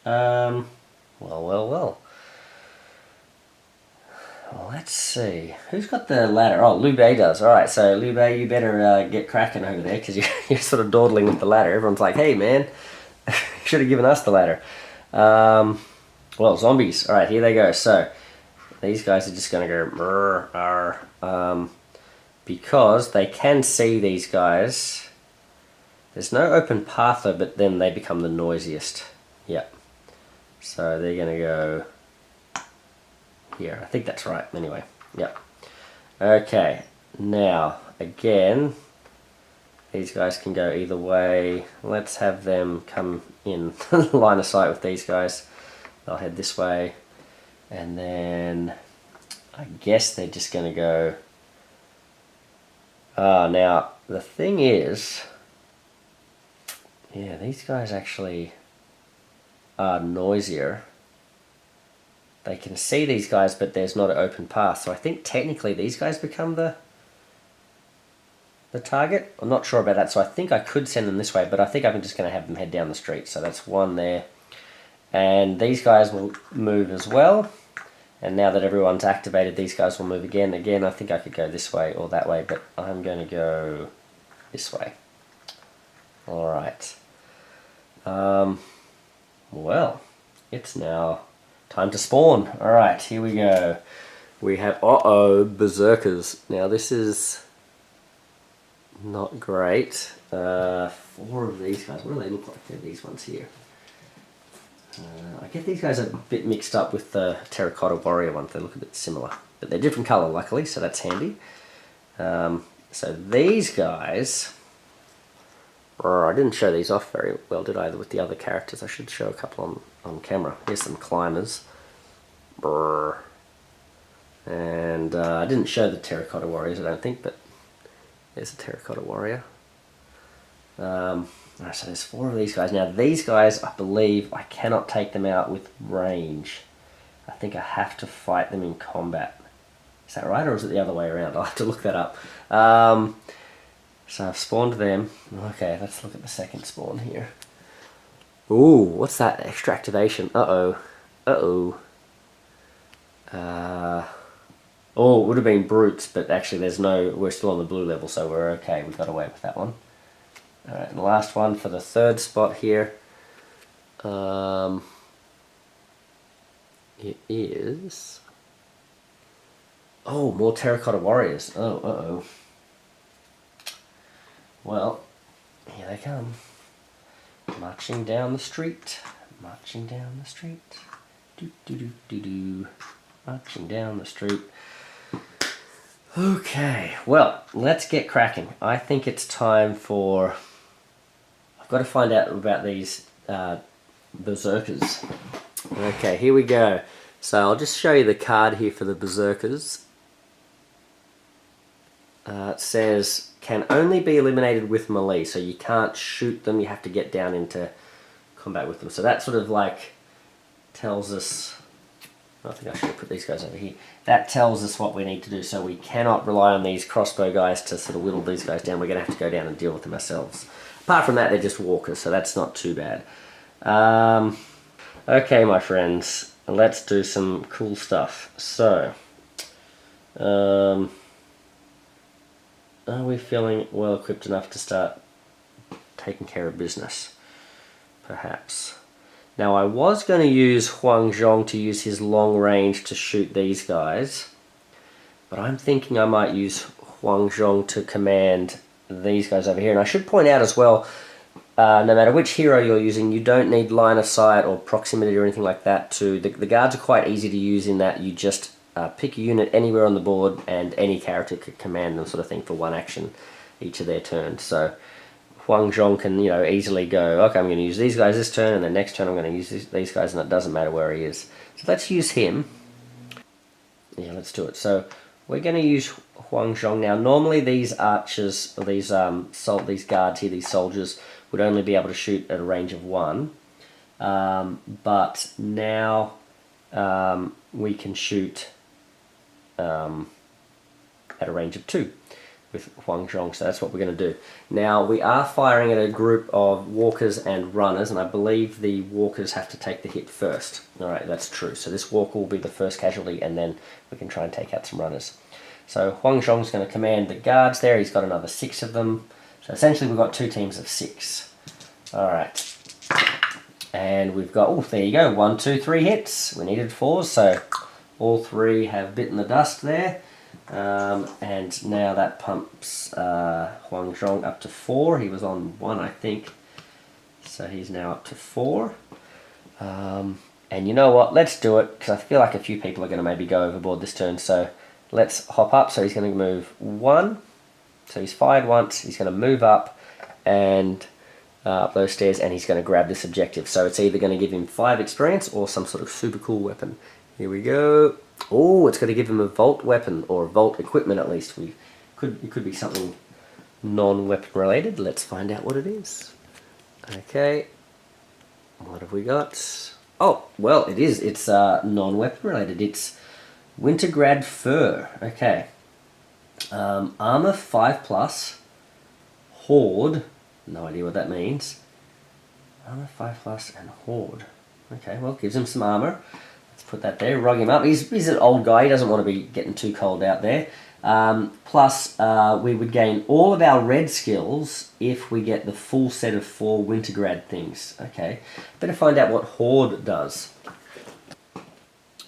Well. Well, let's see. Who's got the ladder? Oh, Liu Bei does. Alright, so Liu Bei, you better get cracking over there, because you're sort of dawdling with the ladder. Everyone's like, hey man, you should have given us the ladder. Well, zombies. Alright, here they go. So, these guys are just going to go because they can see these guys. There's no open path though, but then they become the noisiest. Yep. So they're going to go here. I think that's right. Anyway, yep. Okay, now again, these guys can go either way. Let's have them come in line of sight with these guys. They'll head this way, and then I guess they're just going to go. Now the thing is, yeah, these guys actually are noisier. They can see these guys, but there's not an open path. So I think technically these guys become the target. I'm not sure about that, so I think I could send them this way, but I think I'm just going to have them head down the street. So that's 1 there. And these guys will move as well. And now that everyone's activated, these guys will move again. Again, I think I could go this way or that way, but I'm going to go this way. Alright. Well, it's now time to spawn. Alright, here we go. We have, berserkers. Now this is not great. 4 of these guys. What do they look like? They're these ones here. I get these guys a bit mixed up with the terracotta warrior ones. They look a bit similar, but they're different colour luckily, so that's handy. So these guys I didn't show these off very well, did I, with the other characters? I should show a couple on camera. Here's some climbers. And I didn't show the terracotta warriors, I don't think, but there's a terracotta warrior. Alright, so there's 4 of these guys. Now these guys, I believe, I cannot take them out with range. I think I have to fight them in combat. Is that right, or is it the other way around? I'll have to look that up. So I've spawned them. Okay, let's look at the second spawn here. Ooh, what's that? Extra activation. Uh-oh. Uh-oh. Oh, it would have been brutes, but actually there's no... We're still on the blue level, so we're okay. We got away with that one. Alright, and the last one for the third spot here. It is... Oh, more terracotta warriors. Oh, uh-oh. Well, here they come. Marching down the street. Marching down the street. Do-do-do-do-do. Marching down the street. Okay, well, let's get cracking. I think it's time for... I've got to find out about these berserkers. Okay, here we go. So I'll just show you the card here for the berserkers. It says, can only be eliminated with melee, so you can't shoot them, you have to get down into combat with them. So that sort of like tells us... I think I should have put these guys over here. That tells us what we need to do, so we cannot rely on these crossbow guys to sort of whittle these guys down. We're going to have to go down and deal with them ourselves. Apart from that, they're just walkers, so that's not too bad. Okay, my friends, let's do some cool stuff. So, are we feeling well equipped enough to start taking care of business? Perhaps. Now I was going to use Huang Zhong to use his long range to shoot these guys, but I'm thinking I might use Huang Zhong to command these guys over here. And I should point out as well, no matter which hero you're using, you don't need line of sight or proximity or anything like that to... The guards are quite easy to use in that you just pick a unit anywhere on the board and any character can command them, sort of thing, for one action each of their turns. So Huang Zhong can, you know, easily go, okay, I'm going to use these guys this turn, and the next turn I'm going to use these guys, and it doesn't matter where he is. So let's use him. Yeah, let's do it. So we're going to use Huang Zhong. Now, normally these archers, or these guards here, these soldiers, would only be able to shoot at a range of 1. But now we can shoot at a range of 2 with Huang Zhong, so that's what we're going to do. Now, we are firing at a group of walkers and runners, and I believe the walkers have to take the hit first. Alright, that's true. So this walker will be the first casualty, and then we can try and take out some runners. So Huang Zhong's going to command the guards there. He's got another 6 of them. So essentially we've got 2 teams of 6. Alright. And we've got, oh, there you go, 1, 2, 3 hits. We needed 4, so all 3 have bitten the dust there. And now that pumps Huang Zhong up to 4. He was on 1, I think. So he's now up to 4. And you know what? Let's do it, because I feel like a few people are going to maybe go overboard this turn. So let's hop up. So he's going to move 1. So he's fired once. He's going to move up and up those stairs, and he's going to grab this objective. So it's either going to give him 5 experience or some sort of super cool weapon. Here we go. Oh, it's going to give him a vault weapon, or a vault equipment at least. It could be something non-weapon related. Let's find out what it is. Okay. What have we got? Oh, well, it is. It's non-weapon related. It's Wintergrad fur. Okay. Armor 5+. Horde. No idea what that means. Armor 5+ and Horde. Okay, well, gives him some armor. Let's put that there, rug him up. He's an old guy, he doesn't want to be getting too cold out there. Plus, we would gain all of our red skills if we get the full set of 4 Wintergrad things. Okay, better find out what Horde does.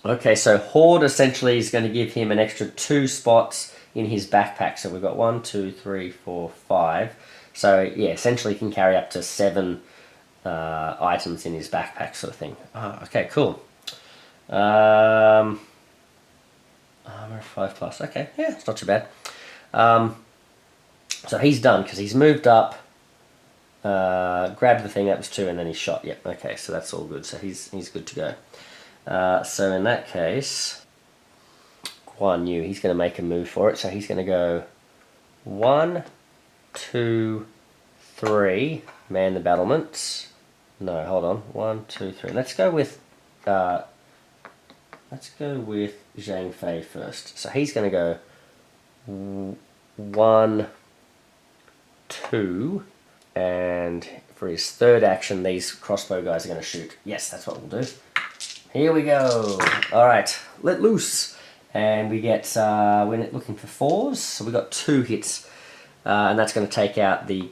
Okay, so Horde essentially is going to give him an extra 2 spots in his backpack. So we've got 1, 2, 3, 4, 5. So yeah, essentially he can carry up to 7 items in his backpack, sort of thing. Oh, okay, cool. Armor 5+. Okay, yeah, it's not too bad. So he's done because he's moved up grabbed the thing, that was 2, and then he shot. Yep, okay, so that's all good. So he's good to go. So in that case, Guan Yu, he's going to make a move for it. So he's going to go 1, 2, 3, man the battlements. No, hold on. 1, 2, 3. Let's go with Zhang Fei first. So he's going to go 1, 2, and for his third action, these crossbow guys are going to shoot. Yes, that's what we'll do. Here we go. All right, let loose, and we get we're looking for 4s. So we got 2 hits, and that's going to take out the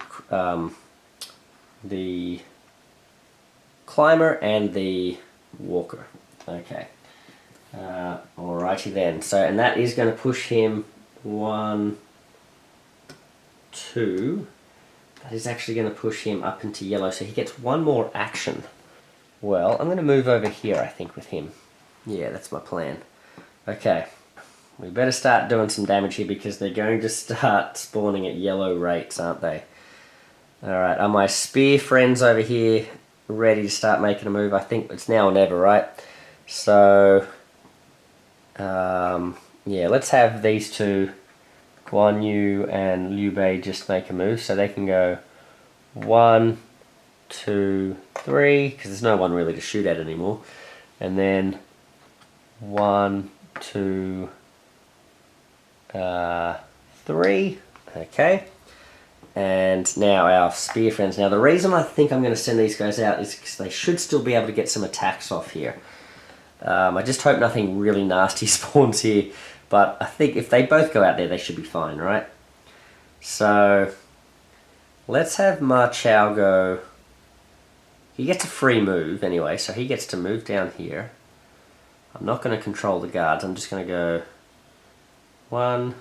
climber and the walker. Okay. Alrighty then. So, and that is going to push him 1, 2. That is actually going to push him up into yellow, so he gets 1 more action. Well, I'm going to move over here, I think, with him. Yeah, that's my plan. Okay. We better start doing some damage here because they're going to start spawning at yellow rates, aren't they? Alright, are my spear friends over here ready to start making a move? I think it's now or never, right? So, yeah, let's have these two, Guan Yu and Liu Bei, just make a move. So they can go 1, 2, 3, because there's no one really to shoot at anymore. And then 1, 2, 3. Okay. And now our spear friends. Now the reason I think I'm going to send these guys out is because they should still be able to get some attacks off here. I just hope nothing really nasty spawns here. But I think if they both go out there, they should be fine, right? So let's have Ma Chao go. He gets a free move anyway, so he gets to move down here. I'm not going to control the guards. I'm just going to go 1.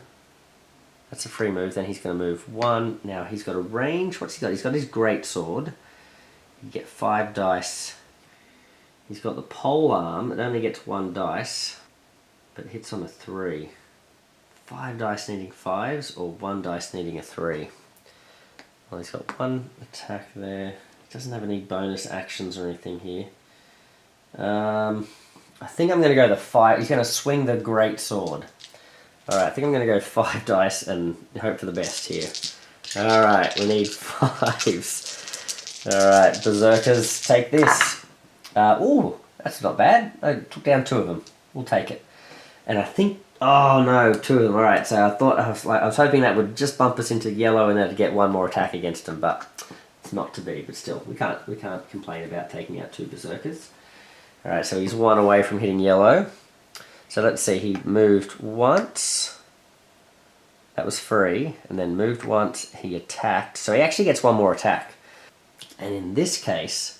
That's a free move. Then he's going to move 1. Now he's got a range. What's he got? He's got his great sword. You get 5 dice. He's got the pole arm. It only gets 1 dice, but it hits on a 3. 5 dice needing 5s, or 1 dice needing a 3. Well, he's got 1 attack there. He doesn't have any bonus actions or anything here. I think I'm going to go the 5. He's going to swing the great sword. Alright, I think I'm going to go 5 dice and hope for the best here. Alright, we need 5s. Alright, berserkers, take this. Ooh, that's not bad. I took down 2 of them. We'll take it. And I think, oh no, 2 of them. Alright, so I was hoping that would just bump us into yellow and then to get 1 more attack against them, but it's not to be. But still, we can't complain about taking out 2 berserkers. Alright, so he's 1 away from hitting yellow. So let's see, he moved once, that was free, and then moved once, he attacked, so he actually gets 1 more attack. And in this case,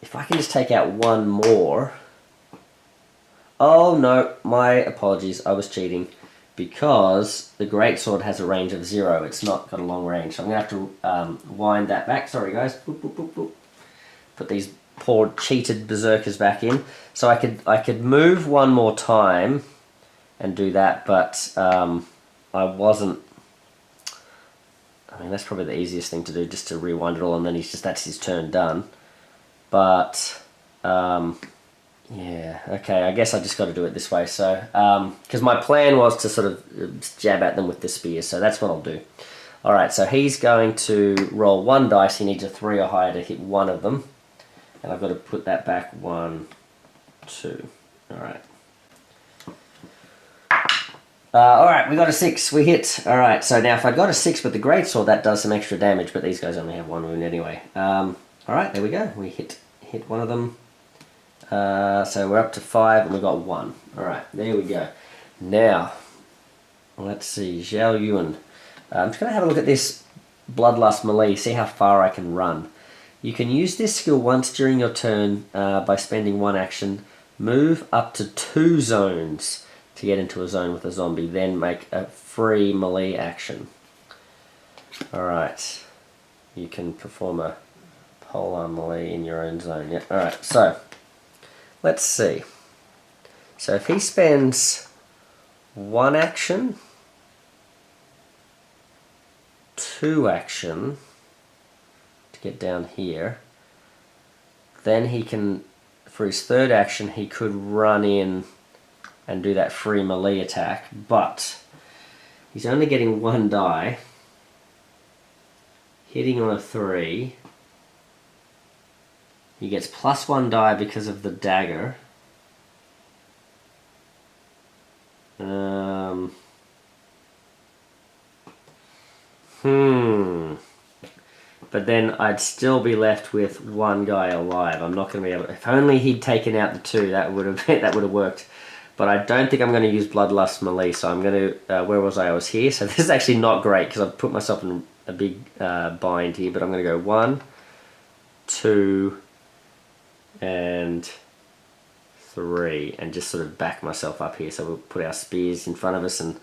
if I can just take out 1 more, oh no, my apologies, I was cheating, because the greatsword has a range of 0, it's not got a long range, so I'm going to have to wind that back, sorry guys, boop, boop, boop, boop. Put these poor cheated berserkers back in. So I could move 1 more time and do that, but I wasn't. I mean, that's probably the easiest thing to do, just to rewind it all, and then that's his turn done. But yeah, okay, I guess I just got to do it this way. So because my plan was to sort of jab at them with the spear, so that's what I'll do. All right, so he's going to roll 1 dice. He needs a 3 or higher to hit 1 of them. And I've got to put that back 1, 2. Alright. Alright, we got a 6. We hit. Alright, so now if I got a 6 with the greatsword, that does some extra damage, but these guys only have 1 wound anyway. Alright, there we go. We hit 1 of them. So we're up to 5 and we got 1. Alright, there we go. Now, let's see. Zhao Yuan. I'm just going to have a look at this Bloodlust melee, see how far I can run. You can use this skill once during your turn by spending 1 action. Move up to 2 zones to get into a zone with a zombie, then make a free melee action. Alright. You can perform a polearm melee in your own zone. Yep. Alright, so let's see. So if he spends 1 action, 2 action, to get down here. Then he can, for his third action, he could run in and do that free melee attack, but he's only getting 1 die, hitting on a 3. He gets +1 die because of the dagger. But then I'd still be left with 1 guy alive. I'm not going to be able to... If only he'd taken out the 2, that would have worked. But I don't think I'm going to use Bloodlust melee, so I'm going to... where was I? I was here. So this is actually not great, because I've put myself in a big bind here. But I'm going to go 1, 2, and 3. And just sort of back myself up here. So we'll put our spears in front of us and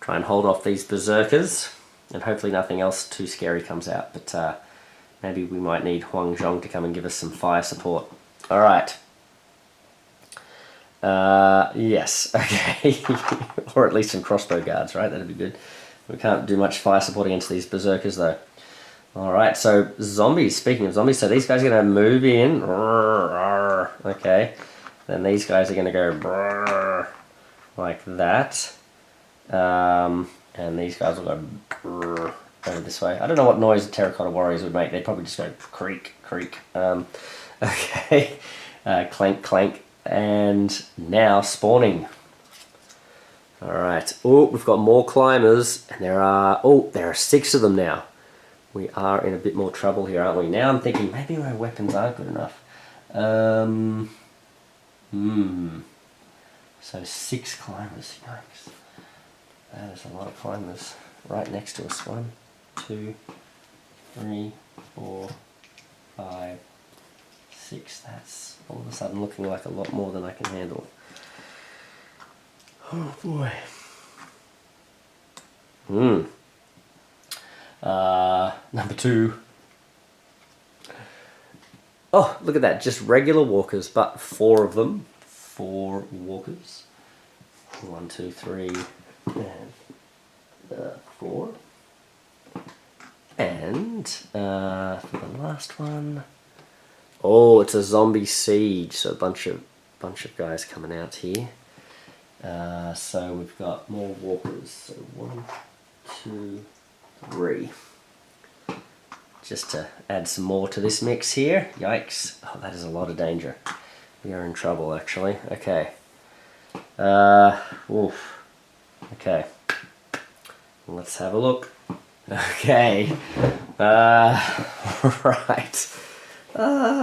try and hold off these berserkers. And hopefully nothing else too scary comes out. But maybe we might need Huang Zhong to come and give us some fire support. Alright. Yes, okay. Or at least some crossbow guards, right? That'd be good. We can't do much fire support against these berserkers though. Alright, so zombies. Speaking of zombies, so these guys are going to move in. Okay. Then these guys are going to go like that. And these guys will go over this way. I don't know what noise the Terracotta Warriors would make. They'd probably just go creak, creak. Okay. Clank, clank. And now spawning. Alright. Oh, we've got more climbers. And there are 6 of them now. We are in a bit more trouble here, aren't we? Now I'm thinking maybe our weapons aren't good enough. So 6 climbers. Yikes. That is a lot of climbers right next to us. 1, 2, 3, 4, 5, 6. That's all of a sudden looking like a lot more than I can handle. Oh boy. Number 2. Oh, look at that. Just regular walkers, but 4 of them. 4 walkers. 1, 2, 3. And 4. And for the last one, oh, it's a zombie siege. So a bunch of guys coming out here. So we've got more walkers. So 1, 2, 3. Just to add some more to this mix here. Yikes! Oh, that is a lot of danger. We are in trouble, actually. Okay. Oof. Okay, let's have a look. Okay, right.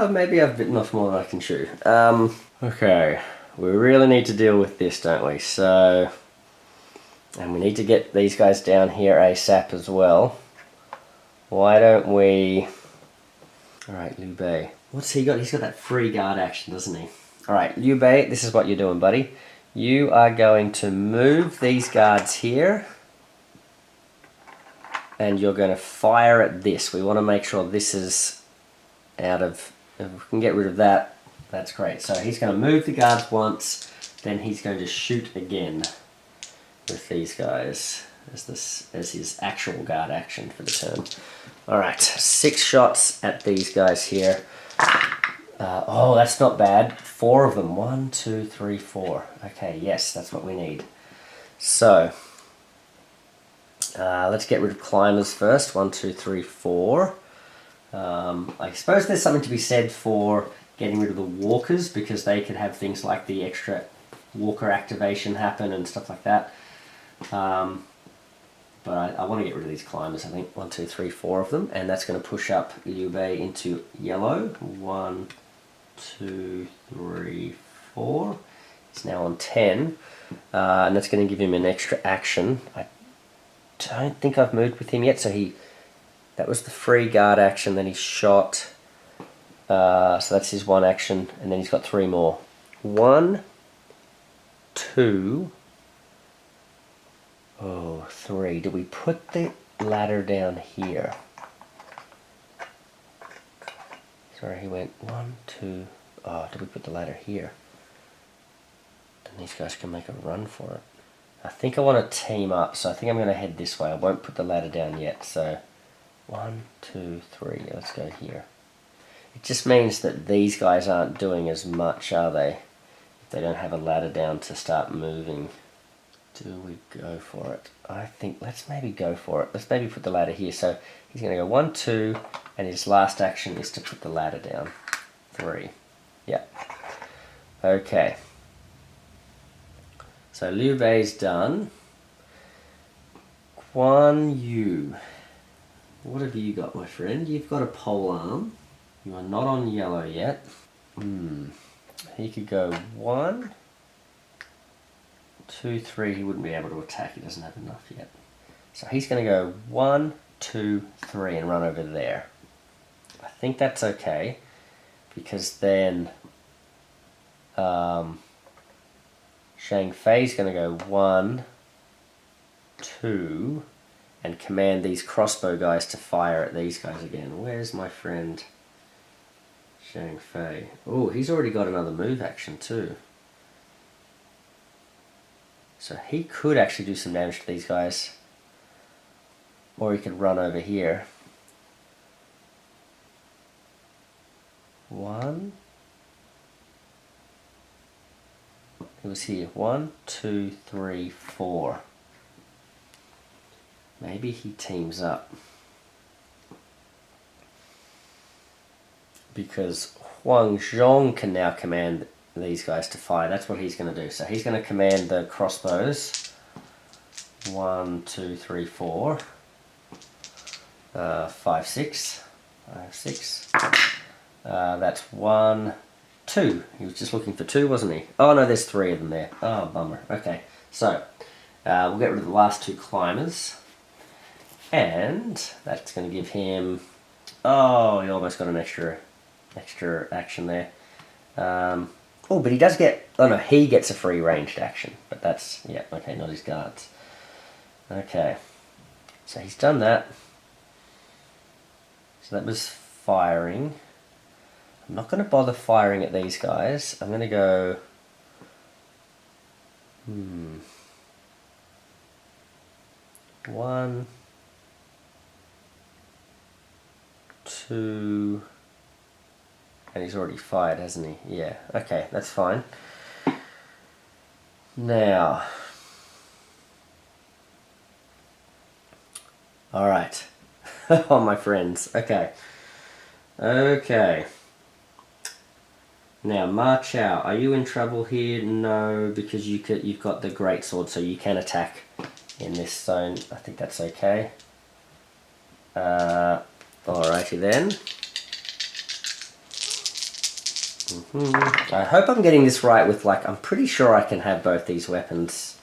Maybe I've bitten off more than I can chew. Okay, we really need to deal with this, don't we? So, and we need to get these guys down here ASAP as well. Why don't we... Alright, Liu Bei. What's he got? He's got that free guard action, doesn't he? Alright, Liu Bei, this is what you're doing, buddy. You are going to move these guards here, and you're going to fire at this. We want to make sure this is out of... If we can get rid of that, that's great. So he's going to move the guards once, then he's going to shoot again with these guys as his actual guard action for the turn. Alright, 6 shots at these guys here. Oh, that's not bad. 4 of them. 1, 2, 3, 4. Okay, yes, that's what we need. So, let's get rid of climbers first. 1, 2, 3, 4. I suppose there's something to be said for getting rid of the walkers, because they could have things like the extra walker activation happen and stuff like that. But I want to get rid of these climbers. I think 1, 2, 3, 4 of them, and that's going to push up Liu Bei into yellow. 1, 2, 3, 4. He's now on 10, and that's going to give him an extra action. I don't think I've moved with him yet, so that was the free guard action. Then he shot, so that's his 1 action, and then he's got 3 more. 1, 2. Oh, 3. Do we put the ladder down here? Sorry, he went 1, 2. Oh, did we put the ladder here? Then these guys can make a run for it. I think I want to team up, so I think I'm going to head this way. I won't put the ladder down yet, so 1, 2, 3. Let's go here. It just means that these guys aren't doing as much, are they? If they don't have a ladder down to start moving. Do we go for it? I think let's maybe go for it. Let's maybe put the ladder here. So he's going to go 1, 2, and his last action is to put the ladder down. 3. Yeah. Okay. So Liu Bei's done. Guan Yu. What have you got, my friend? You've got a pole arm. You are not on yellow yet. He could go 1, 2, 3. He wouldn't be able to attack. He doesn't have enough yet. So he's going to go 1, 2, 3 and run over there. I think that's okay, because then Shang Fei's going to go 1, 2, and command these crossbow guys to fire at these guys again. Where's my friend Shang Fei? Oh, he's already got another move action too. So he could actually do some damage to these guys. Or he could run over here. 1. It was here. 1, 2, 3, 4. Maybe he teams up. Because Huang Zhong can now command these guys to fire. That's what he's going to do. So he's going to command the crossbows. 1, 2, 3, 4. 5, 6. 5, 6. That's 1, 2. He was just looking for 2, wasn't he? Oh no, there's 3 of them there. Oh, bummer. Okay, so we'll get rid of the last 2 climbers. And that's going to give him... Oh, he almost got an extra action there. Oh, but he does get... Oh no, he gets a free ranged action. But that's... Yeah, okay, not his guards. Okay. So he's done that. So that was firing. I'm not going to bother firing at these guys. I'm going to go... 1, 2... And he's already fired, hasn't he? Yeah, okay, that's fine. Now... Alright. Oh, my friends. Okay. Okay. Now, Ma Chao, are you in trouble here? No, because you've got the great sword, so you can attack in this zone. I think that's okay. Alrighty then. I hope I'm getting this right with, like, I'm pretty sure I can have both these weapons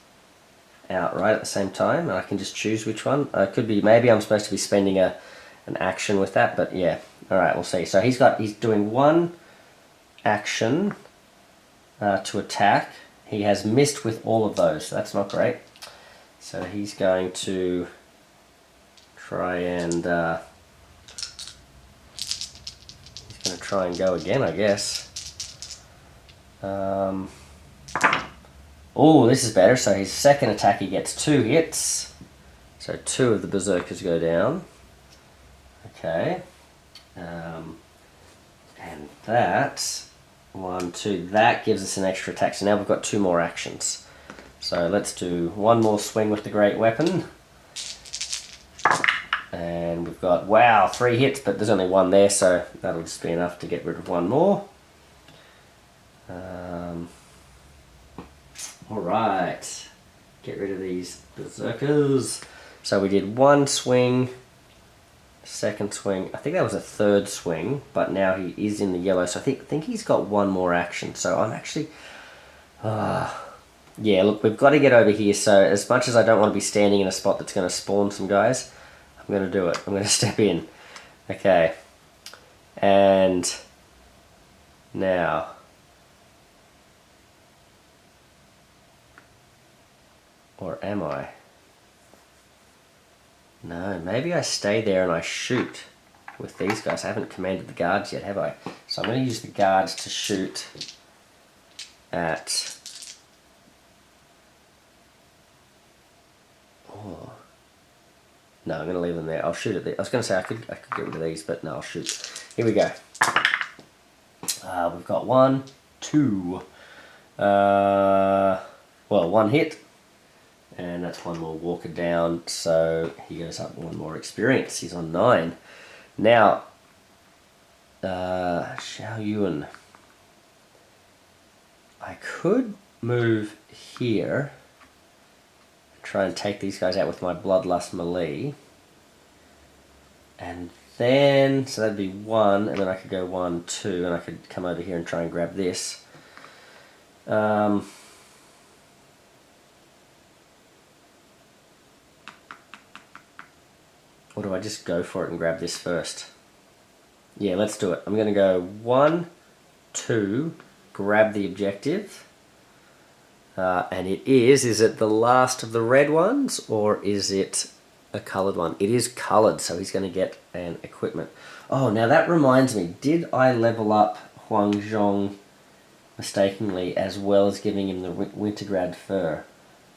out right at the same time, and I can just choose which one. Could be, maybe I'm supposed to be spending an action with that, but yeah. Alright, we'll see. So he's doing 1 action to attack. He has missed with all of those, so that's not great. So he's going to try and go again, I guess. Oh, this is better. So his second attack, he gets 2 hits. So 2 of the berserkers go down. Okay. And that 1, 2, that gives us an extra attack. So now we've got 2 more actions. So let's do 1 more swing with the great weapon. And we've got, wow, 3 hits, but there's only 1 there, so that'll just be enough to get rid of 1 more. Alright, get rid of these berserkers. So we did 1 swing, 2nd swing, I think that was a 3rd swing, but now he is in the yellow, so I think he's got 1 more action. So I'm actually, yeah, look, we've got to get over here, so as much as I don't want to be standing in a spot that's going to spawn some guys, I'm going to do it. I'm going to step in. Okay. And now. Or am I? No, maybe I stay there and I shoot with these guys. I haven't commanded the guards yet, have I? So I'm going to use the guards to shoot at... Oh. No, I'm going to leave them there. I'll shoot at the... I was going to say I could get rid of these, but no, I'll shoot. Here we go. We've got 1, 2. Well, 1 hit. And that's 1 more walker down, so he goes up 1 more experience. He's on 9. Now, Xiao Yuan. I could move here, try and take these guys out with my Bloodlust melee, and then, so that'd be 1, and then I could go 1, 2, and I could come over here and try and grab this. Or do I just go for it and grab this first? Yeah, let's do it. I'm going to go 1, 2, grab the objective. And it is it the last of the red ones, or is it a coloured one? It is coloured, so he's going to get an equipment. Oh, now that reminds me, did I level up Huang Zhong mistakenly as well as giving him the Wintergrad fur?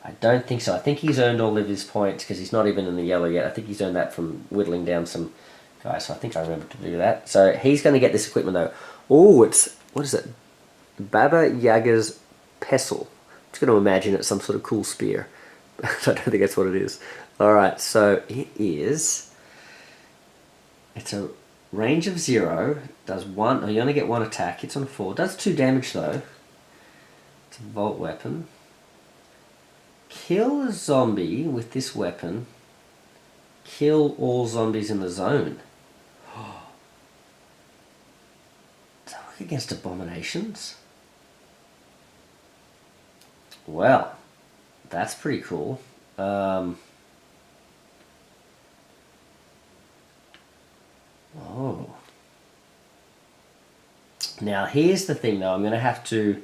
I don't think so. I think he's earned all of his points because he's not even in the yellow yet. I think he's earned that from whittling down some guys, so I think I remember to do that. So he's going to get this equipment though. Oh, it's, what is it? Baba Yaga's pestle. I'm just going to imagine it's some sort of cool spear. I don't think that's what it is. Alright, so it is... It's a range of 0, does 1... Oh, you only get 1 attack, hits on a 4. Does 2 damage though. It's a Volt weapon. Kill a zombie with this weapon. Kill all zombies in the zone. Does that work against abominations? Well, that's pretty cool. Oh. Now here's the thing though, I'm going to have to,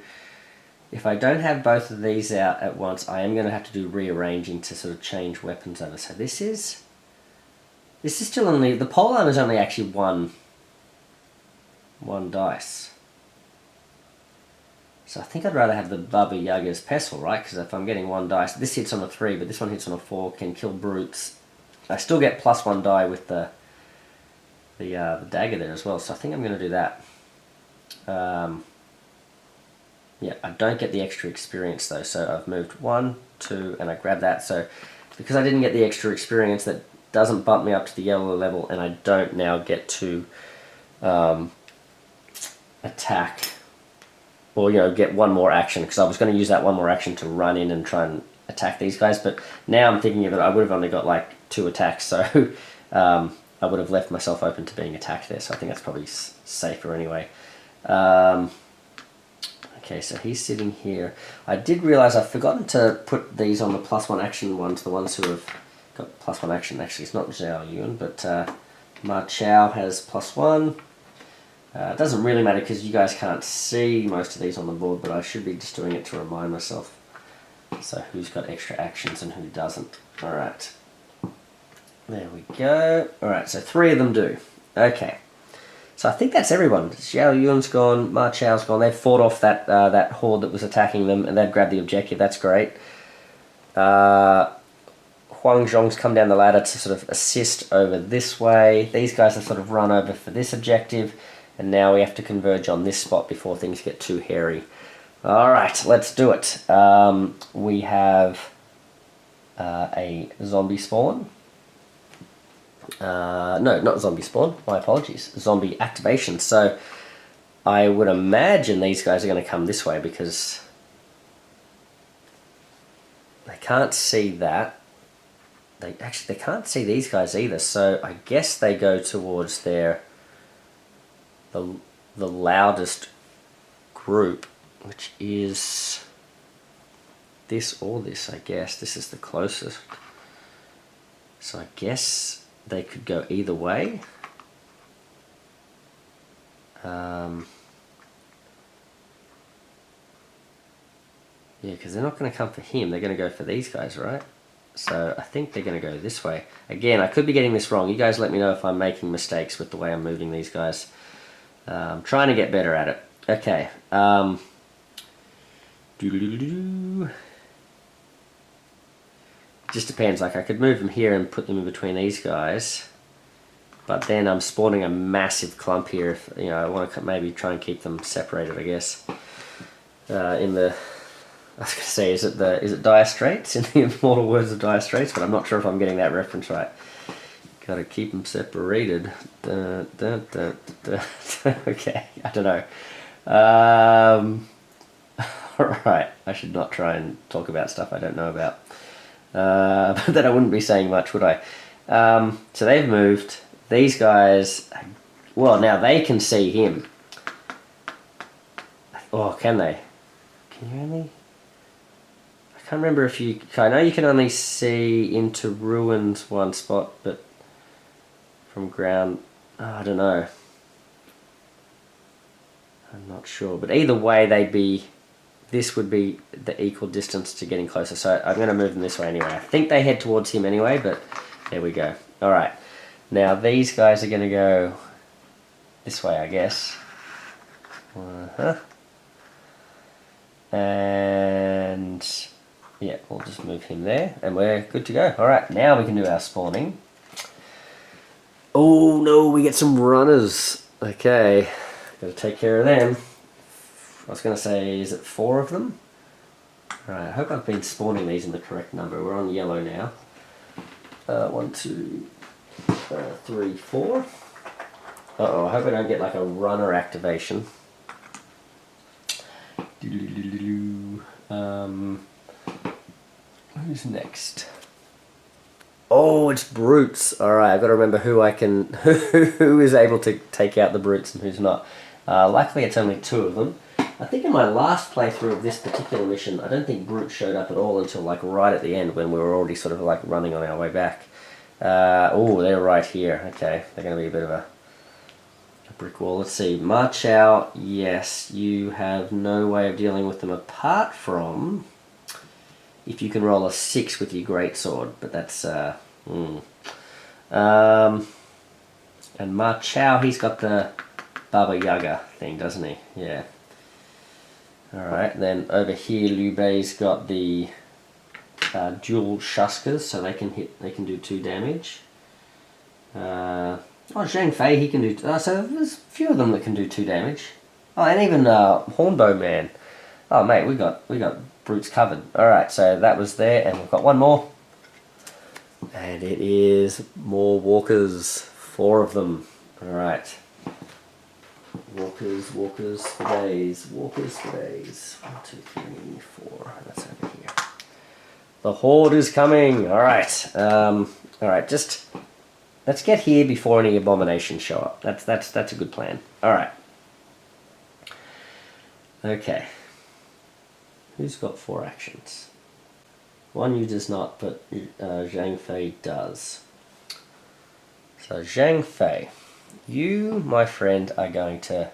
if I don't have both of these out at once, I am going to have to do rearranging to sort of change weapons over. So this is still only, the polearm is only actually one dice. So I think I'd rather have the Baba Yaga's pestle, right? Because if I'm getting 1 dice, this hits on a 3, but this one hits on a 4, can kill brutes. I still get +1 die with the dagger there as well, so I think I'm going to do that. Yeah, I don't get the extra experience though, so I've moved 1, 2, and I grab that. So because I didn't get the extra experience, that doesn't bump me up to the yellow level, and I don't now get to attack, or get 1 more action, because I was going to use that 1 more action to run in and try and attack these guys, but now I'm thinking of it, I would have only got like 2 attacks, so I would have left myself open to being attacked there, so I think that's probably safer anyway. Okay, so he's sitting here. I did realise I've forgotten to put these on the +1 action ones, the ones who have got +1 action. Actually, it's not Zhao Yun, but Ma Chao has +1. It doesn't really matter because you guys can't see most of these on the board, but I should be just doing it to remind myself. So who's got extra actions and who doesn't. Alright. There we go. Alright, so 3 of them do. Okay. So I think that's everyone. Xiao Yun's gone, Ma Chao's gone. They've fought off that that horde that was attacking them, and they've grabbed the objective. That's great. Huang Zhong's come down the ladder to sort of assist over this way. These guys have sort of run over for this objective, and now we have to converge on this spot before things get too hairy. Alright, let's do it. We have a zombie spawn. No, not zombie spawn, my apologies. Zombie activation. So I would imagine these guys are going to come this way because they can't see that. They can't see these guys either, so I guess they go towards the loudest group, which is this or this, I guess. This is the closest. So I guess they could go either way. Yeah, because they're not going to come for him. They're going to go for these guys, right? So I think they're going to go this way. Again, I could be getting this wrong. You guys let me know if I'm making mistakes with the way I'm moving these guys. I'm trying to get better at it. Okay. just depends. Like, I could move them here and put them in between these guys, but then I'm spawning a massive clump here. If, you know, I want to maybe try and keep them separated, I guess. In the, I was going to say, is it Dire Straits, in the immortal words of Dire Straits, but I'm not sure if I'm getting that reference right. Got to keep them separated. Okay, I don't know. Alright, I should not try and talk about stuff I don't know about. But then I wouldn't be saying much, would I? So they've moved. These guys, well, now they can see him. Oh, can they? Can you only? I can't remember if you... I know you can only see into ruins one spot, but from ground... Oh, I don't know. I'm not sure. But either way, they'd be... This would be the equal distance to getting closer. So I'm going to move them this way anyway. I think they head towards him anyway, but there we go. Alright. Now these guys are going to go this way, I guess. And yeah, we'll just move him there and we're good to go. Alright, now we can do our spawning. Oh no, we get some runners. Okay, gotta take care of them. I was going to say, is it 4 of them? Alright, I hope I've been spawning these in the correct number. We're on yellow now. 1, 2, 3, 4. Uh-oh, I hope I don't get like a runner activation. Who's next? Oh, it's brutes. Alright, I've got to remember who I can... who is able to take out the brutes and who's not. Luckily it's only 2 of them. I think in my last playthrough of this particular mission, I don't think brutes showed up at all until like right at the end when we were already sort of like running on our way back. Oh, they're right here. Okay, they're going to be a bit of a brick wall. Let's see. March out. Yes, you have no way of dealing with them apart from if you can roll a 6 with your greatsword. But that's and Ma Chao, he's got the Baba Yaga thing, doesn't he? Yeah. All right. Then over here, Liu Bei's got the dual Shuskas, so they can hit. They can do 2 damage. Oh, Zhang Fei, he can do... so there's a few of them that can do 2 damage. Oh, and even Hornbow Man. Oh, mate, we got brutes covered. Alright, so that was there, and we've got one more. And it is more walkers. 4 of them. Alright. Walkers for days. Walkers for days. 1, 2, 3, 4. That's over here. The horde is coming. Alright. Alright, just... Let's get here before any abominations show up. That's a good plan. Alright. Okay. Who's got 4 actions? One you does not, but Zhang Fei does. So Zhang Fei, you, my friend, are going to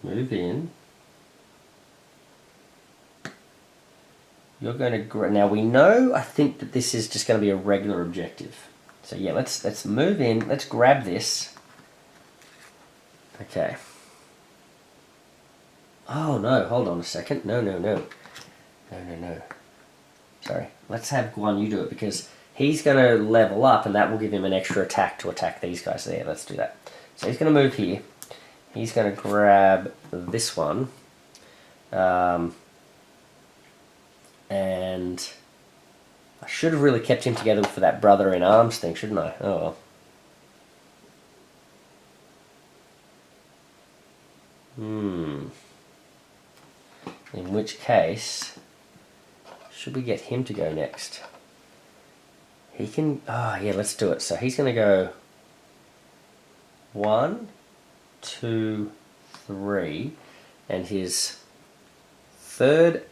move in. You're going to... Now we know, I think that this is just going to be a regular objective. So yeah, let's move in. Let's grab this. Okay. Oh no, hold on a second. No. Sorry. Let's have Guan Yu do it because he's going to level up and that will give him an extra attack to attack these guys there. Let's do that. So he's going to move here. He's going to grab this one. And... I should have really kept him together for that brother in arms thing, shouldn't I? Oh well. In which case, should we get him to go next? He can... Oh, yeah, let's do it. So he's going to go 1, 2, 3, and his 4th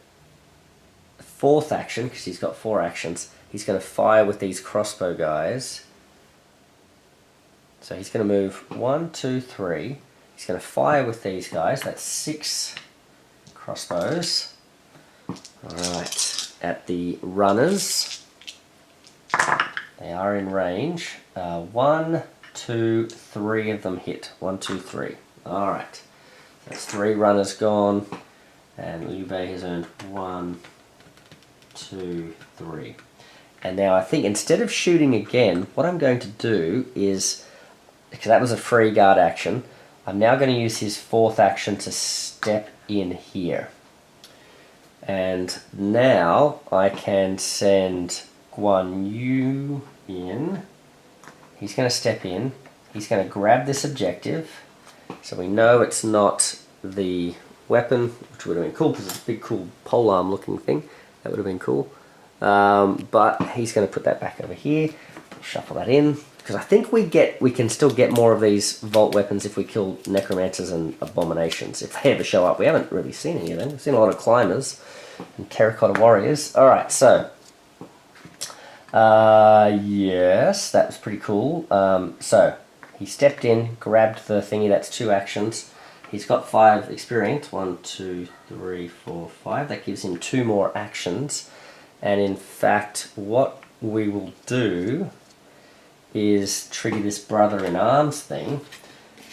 action, because he's got 4 actions, he's going to fire with these crossbow guys. So he's going to move 1, 2, 3. He's going to fire with these guys. That's 6 crossbows. Alright, at the runners. They are in range. 1, 2, 3 of them hit. 1, 2, 3. Alright. That's 3 runners gone. And Liu Bei has earned 1, 2, 3. And now I think instead of shooting again, what I'm going to do is, because that was a free guard action, I'm now going to use his 4th action to step in here. And now I can send Guan Yu in. He's going to step in. He's going to grab this objective. So we know it's not the weapon, which would have been cool because it's a big cool polearm looking thing. That would have been cool. But he's going to put that back over here. Shuffle that in. Because I think we can still get more of these vault weapons if we kill necromancers and abominations, if they ever show up. We haven't really seen any of them. We've seen a lot of climbers and terracotta warriors. Alright, so yes, that was pretty cool. So he stepped in, grabbed the thingy. That's 2 actions. He's got 5 experience. 1, 2, 3, 4, 5. That gives him 2 more actions. And in fact, what we will do is trigger this brother-in-arms thing,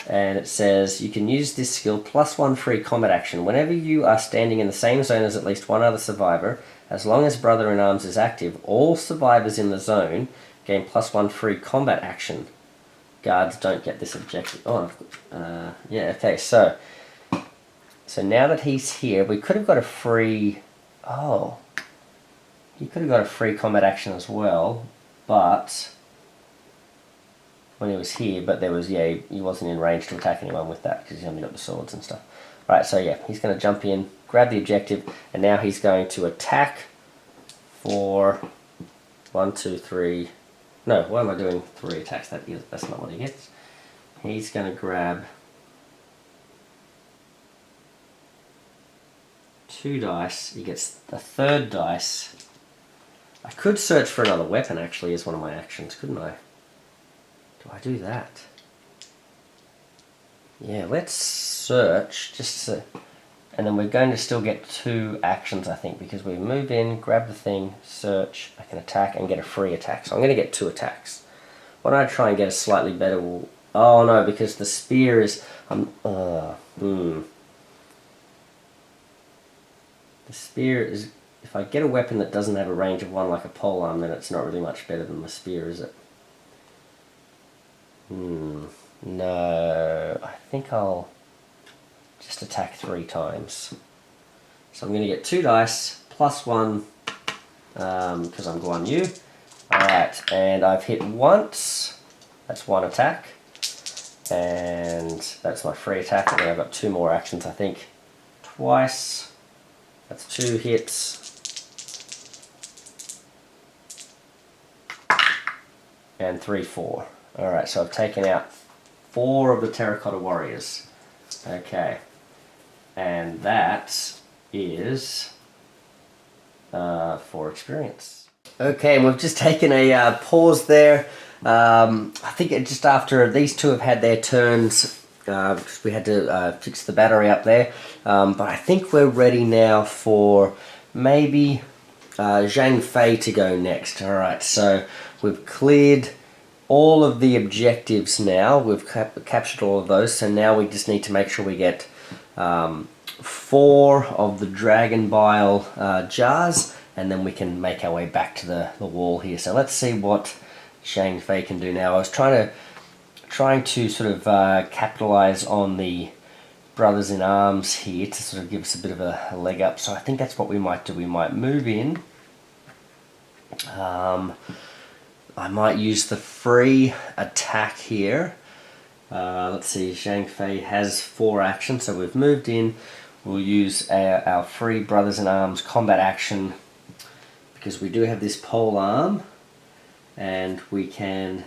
and it says you can use this skill +1 free combat action whenever you are standing in the same zone as at least one other survivor. As long as brother-in-arms is active, all survivors in the zone gain +1 free combat action. Guards don't get this objective. Yeah, okay, so now that he's here, we could have got a free, he could have got a free combat action as well, but when he was here, but there was, he wasn't in range to attack anyone with that because he's only got the swords and stuff. Right, so yeah, he's going to jump in, grab the objective, and now he's going to attack for 1, 2, 3. No, why am I doing 3 attacks? That's not what he gets. He's going to grab 2 dice. He gets the 3rd dice. I could search for another weapon actually as one of my actions, couldn't I? Do I do that? Yeah, let's search and then we're going to still get 2 actions, I think, because we move in, grab the thing, search, I can attack and get a free attack. So I'm going to get 2 attacks. Why don't I try and get a slightly better... Oh no, because the spear is... The spear is... If I get a weapon that doesn't have a range of 1 like a polearm, then it's not really much better than the spear, is it? No, I think I'll just attack 3 times. So I'm going to get 2 dice, +1, because I'm Guan Yu. Alright, and I've hit once, that's 1 attack, and that's my free attack, and then I've got 2 more actions, I think. Twice, that's 2 hits. And 3, 4. Alright, so I've taken out 4 of the terracotta warriors. Okay. And that is 4 experience. Okay, and we've just taken a pause there. I think just after these 2 have had their turns, because we had to fix the battery up there. But I think we're ready now for maybe Zhang Fei to go next. Alright, so we've cleared all of the objectives now. We've captured all of those, so now we just need to make sure we get 4 of the dragon bile jars, and then we can make our way back to the wall here. So let's see what Zhang Fei can do now. I was trying to sort of capitalize on the brothers in arms here to sort of give us a bit of a leg up, so I think that's what we might do. We might move in. I might use the free attack here. Let's see, Zhang Fei has 4 actions, so we've moved in. We'll use our free brothers in arms combat action because we do have this pole arm, and we can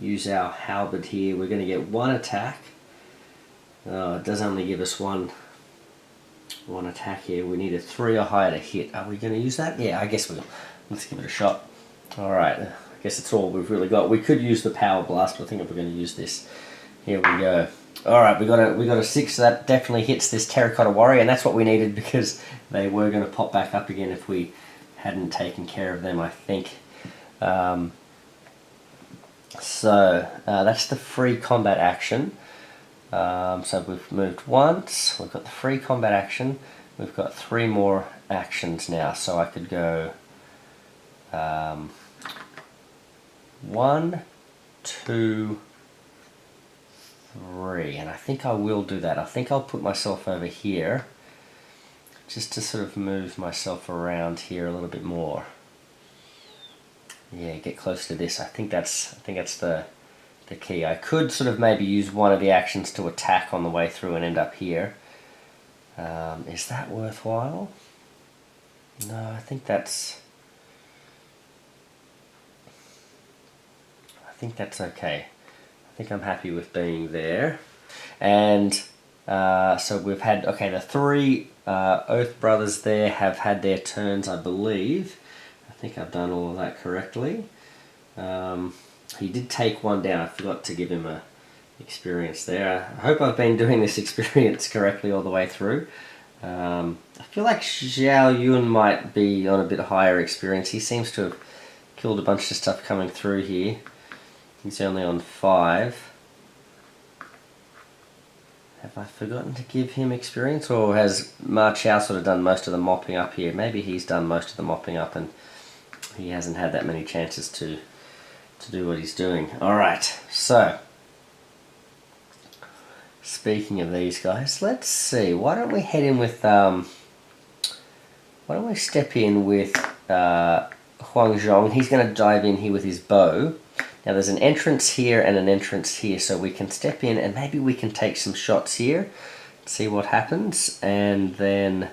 use our halberd here. We're going to get 1 attack. Oh, it does only give us one attack here. We need a 3 or higher to hit. Are we going to use that? Yeah, I guess we will. Let's give it a shot. Alright, I guess that's all we've really got. We could use the power blast, but I think we're going to use this. Here we go. Alright, we got a 6, so that definitely hits this terracotta warrior, and that's what we needed because they were going to pop back up again if we hadn't taken care of them, I think. So that's the free combat action. So we've moved once, we've got the free combat action, we've got 3 more actions now, so I could go 1, 2, 3, and I think I will do that. I think I'll put myself over here just to sort of move myself around here a little bit more. Yeah, get close to this. I think that's the key. I could sort of maybe use one of the actions to attack on the way through and end up here. Is that worthwhile? No, I think that's okay. I think I'm happy with being there. And so we've had, okay, the 3 Oath Brothers there have had their turns, I believe. I think I've done all of that correctly. He did take one down. I forgot to give him a experience there. I hope I've been doing this experience correctly all the way through. I feel like Zhao Yun might be on a bit higher experience. He seems to have killed a bunch of stuff coming through here. He's only on 5. Have I forgotten to give him experience, or has Ma Chao sort of done most of the mopping up here? Maybe he's done most of the mopping up and he hasn't had that many chances to do what he's doing. Alright, so speaking of these guys, let's see, why don't we head in with, why don't we step in with Huang Zhong. He's going to dive in here with his bow. Now there's an entrance here and an entrance here, so we can step in and maybe we can take some shots here, see what happens, and then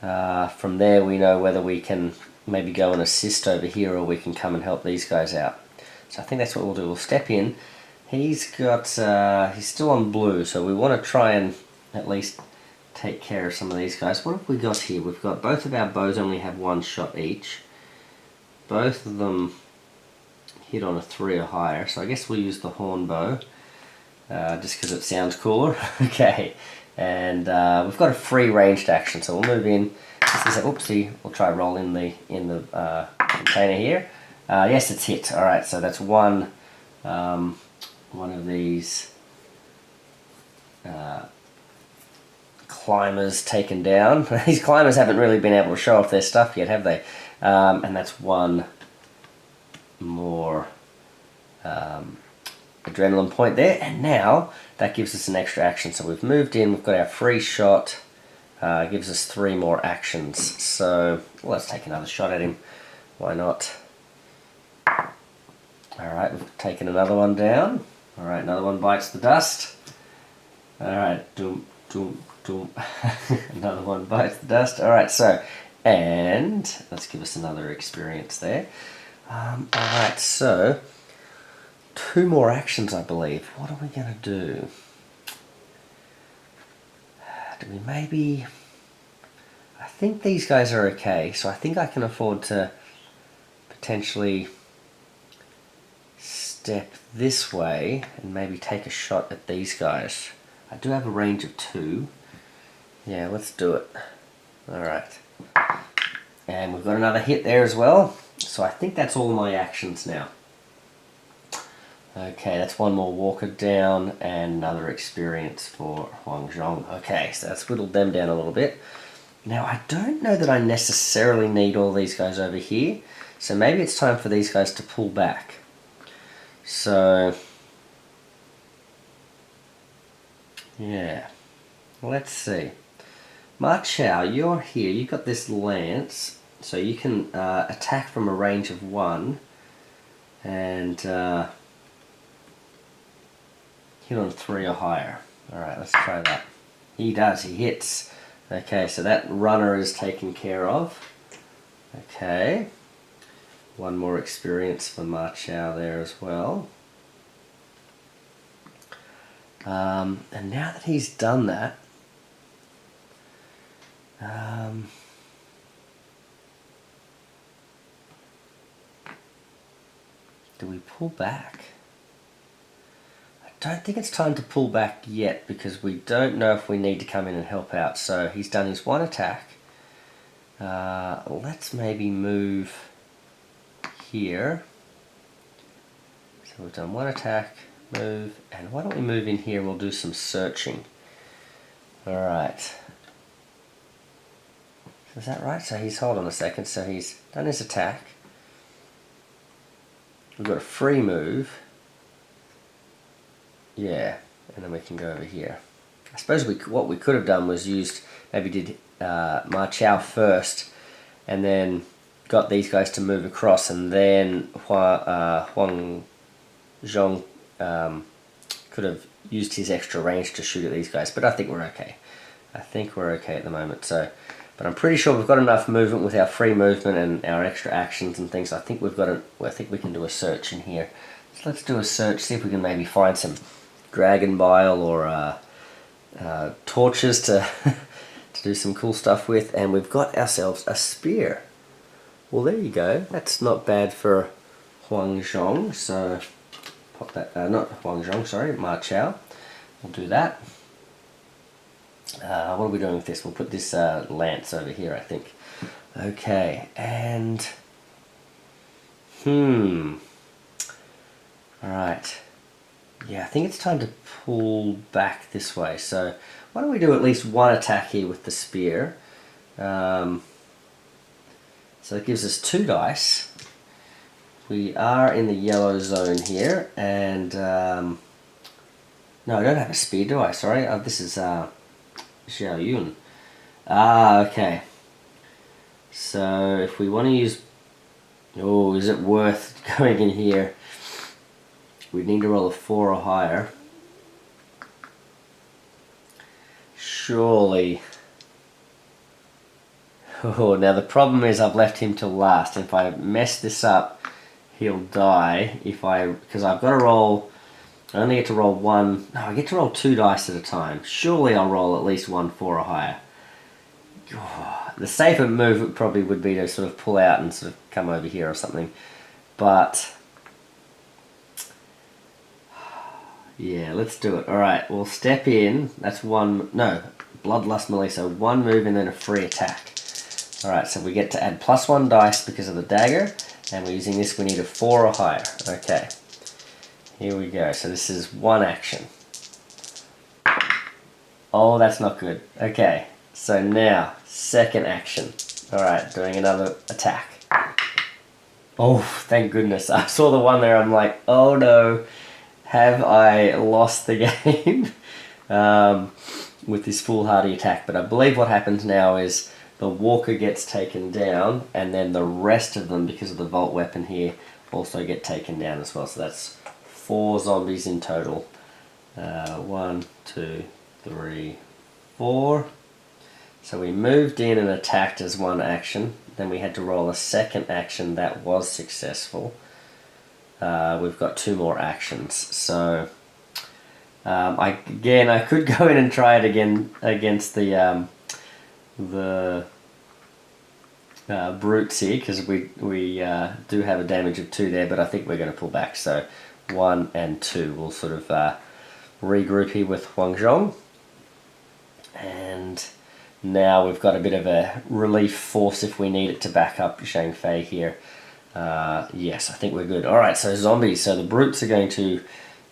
from there we know whether we can maybe go and assist over here or we can come and help these guys out. So I think that's what we'll do. We'll step in. He's got, he's still on blue, so we want to try and at least take care of some of these guys. What have we got here? We've got both of our bows only have 1 shot each. Both of them hit on a 3 or higher, so I guess we'll use the horn bow, just because it sounds cooler. Okay, and we've got a free ranged action, so we'll move in. This is a, oopsie, we'll try roll in the container here. Yes, it's hit. All right, so that's one of these climbers taken down. These climbers haven't really been able to show off their stuff yet, have they? And that's one more adrenaline point there, and now that gives us an extra action. So we've moved in, we've got our free shot, gives us 3 more actions. So let's take another shot at him. Why not? Alright, we've taken another one down. Alright, another one bites the dust. Alright, doom, doom, doom. Another one bites the dust. Alright, so, and let's give us another experience there. Alright, so 2 more actions, I believe. What are we going to do? Do we maybe... I think these guys are okay, so I think I can afford to potentially step this way and maybe take a shot at these guys. I do have a range of 2. Yeah, let's do it. Alright. And we've got another hit there as well. So I think that's all my actions now. Okay, that's one more walker down and another experience for Huang Zhong. Okay, so that's whittled them down a little bit. Now I don't know that I necessarily need all these guys over here. So maybe it's time for these guys to pull back. So, yeah, let's see. Ma Chao, you're here. You've got this lance, so you can attack from a range of 1 and hit on 3 or higher. Alright, let's try that. He does, he hits. Okay, so that runner is taken care of. Okay. One more experience for Ma Chao there as well. And now that he's done that, do we pull back? I don't think it's time to pull back yet because we don't know if we need to come in and help out. So he's done his 1 attack. Let's maybe move here. So we've done 1 attack, move, and why don't we move in here and we'll do some searching. Alright. Is that right? So he's, hold on a second, so he's done his attack. we've got a free move. Yeah, and then we can go over here. I suppose what we could have done was used, maybe did Ma Chao first, and then got these guys to move across, and then Huang Zhong could have used his extra range to shoot at these guys, but I think we're okay. I think we're okay at the moment. So, but I'm pretty sure we've got enough movement with our free movement and our extra actions and things. I think we've got I think we can do a search in here. So let's do a search, see if we can maybe find some dragon bile or torches to to do some cool stuff with, and we've got ourselves a spear. Well, there you go. That's not bad for Huang Zhong. So pop that. Not Huang Zhong. Sorry, Ma Chao. We'll do that. What are we doing with this? We'll put this lance over here, I think. Okay, and Alright. Yeah, I think it's time to pull back this way. So why don't we do at least one attack here with the spear. So it gives us 2 dice. We are in the yellow zone here, and no, I don't have a spear, do I? Sorry, this is Xiao Yun. Okay. So if we want to use... Oh, is it worth going in here? We need to roll a 4 or higher. Surely. Oh, now the problem is I've left him till last. If I mess this up, he'll die. Because I've got to roll... I only get to roll 1... No, I get to roll 2 dice at a time. Surely I'll roll at least 1 4 or higher. Oh, the safer move probably would be to sort of pull out and sort of come over here or something. But... yeah, let's do it. Alright, we'll step in. That's 1... No, Bloodlust Melee, so 1 move and then a free attack. Alright, so we get to add +1 dice because of the dagger. And we're using this, we need a 4 or higher. Okay. Here we go. So this is 1 action. Oh, that's not good. Okay. So now, 2nd action. Alright, doing another attack. Oh, thank goodness. I saw the one there, I'm like, oh no, have I lost the game with this foolhardy attack. But I believe what happens now is the walker gets taken down, and then the rest of them, because of the Vault weapon here, also get taken down as well. So that's 4 zombies in total. 1, 2, 3, 4. So we moved in and attacked as 1 action. Then we had to roll a 2nd action that was successful. We've got 2 more actions. So I could go in and try it again against the brutes here, because we do have a damage of 2 there, but I think we're going to pull back. So 1 and 2. We'll sort of regroup here with Huang Zhong. And now we've got a bit of a relief force if we need it to back up Zhang Fei here. Yes, I think we're good. Alright, so zombies. So the brutes are going to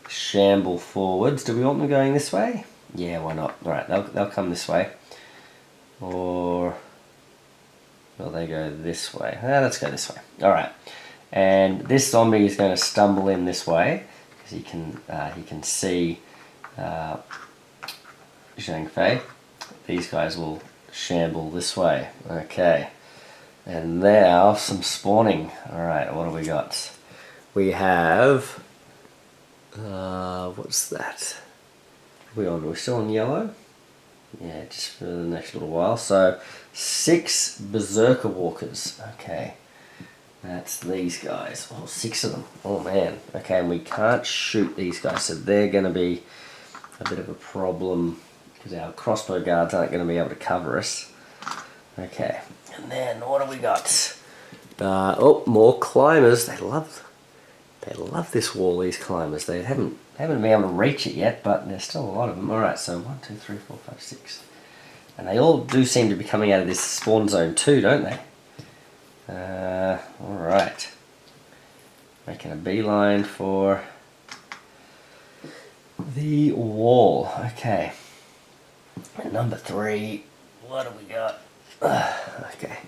shamble forwards. Do we want them going this way? Yeah, why not? Alright, they'll come this way. Or... will they go this way? Let's go this way. Alright. And this zombie is going to stumble in this way, because he can see Zhang Fei. These guys will shamble this way. Okay. And now some spawning. Alright, what do we got? We have... what's that? We're still on yellow? Yeah, just for the next little while. So, 6 Berserker Walkers. Okay. That's these guys. Oh, 6 of them. Oh man. Okay, and we can't shoot these guys, so they're going to be a bit of a problem, because our crossbow guards aren't going to be able to cover us. Okay. And then, what have we got? Oh, more climbers. They love this wall, these climbers. They haven't been able to reach it yet, but there's still a lot of them. Alright, so 1, 2, 3, 4, 5, 6. And they all do seem to be coming out of this spawn zone too, don't they? Alright. Making a beeline for the wall. Okay. And number 3, what do we got? Okay.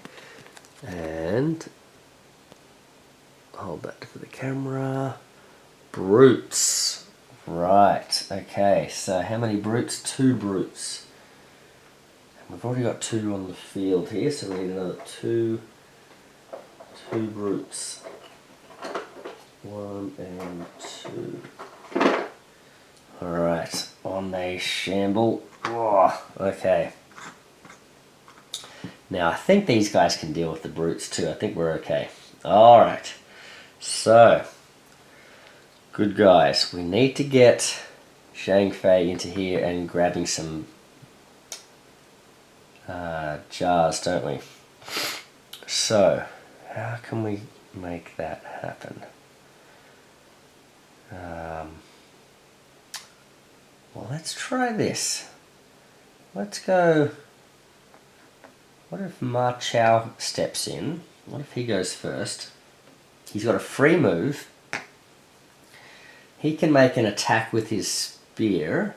And... hold that for the camera. Brutes. Right, okay, so how many brutes? 2 brutes. And we've already got 2 on the field here, so we need another 2 brutes. 1 and 2. Alright, on they shamble. Oh, okay. Now I think these guys can deal with the brutes too. I think we're okay. Alright, so good guys. We need to get Zhang Fei into here and grabbing some jars, don't we? So, how can we make that happen? Well, let's try this. Let's go. What if Ma Chao steps in? What if he goes first? He's got a free move. He can make an attack with his spear.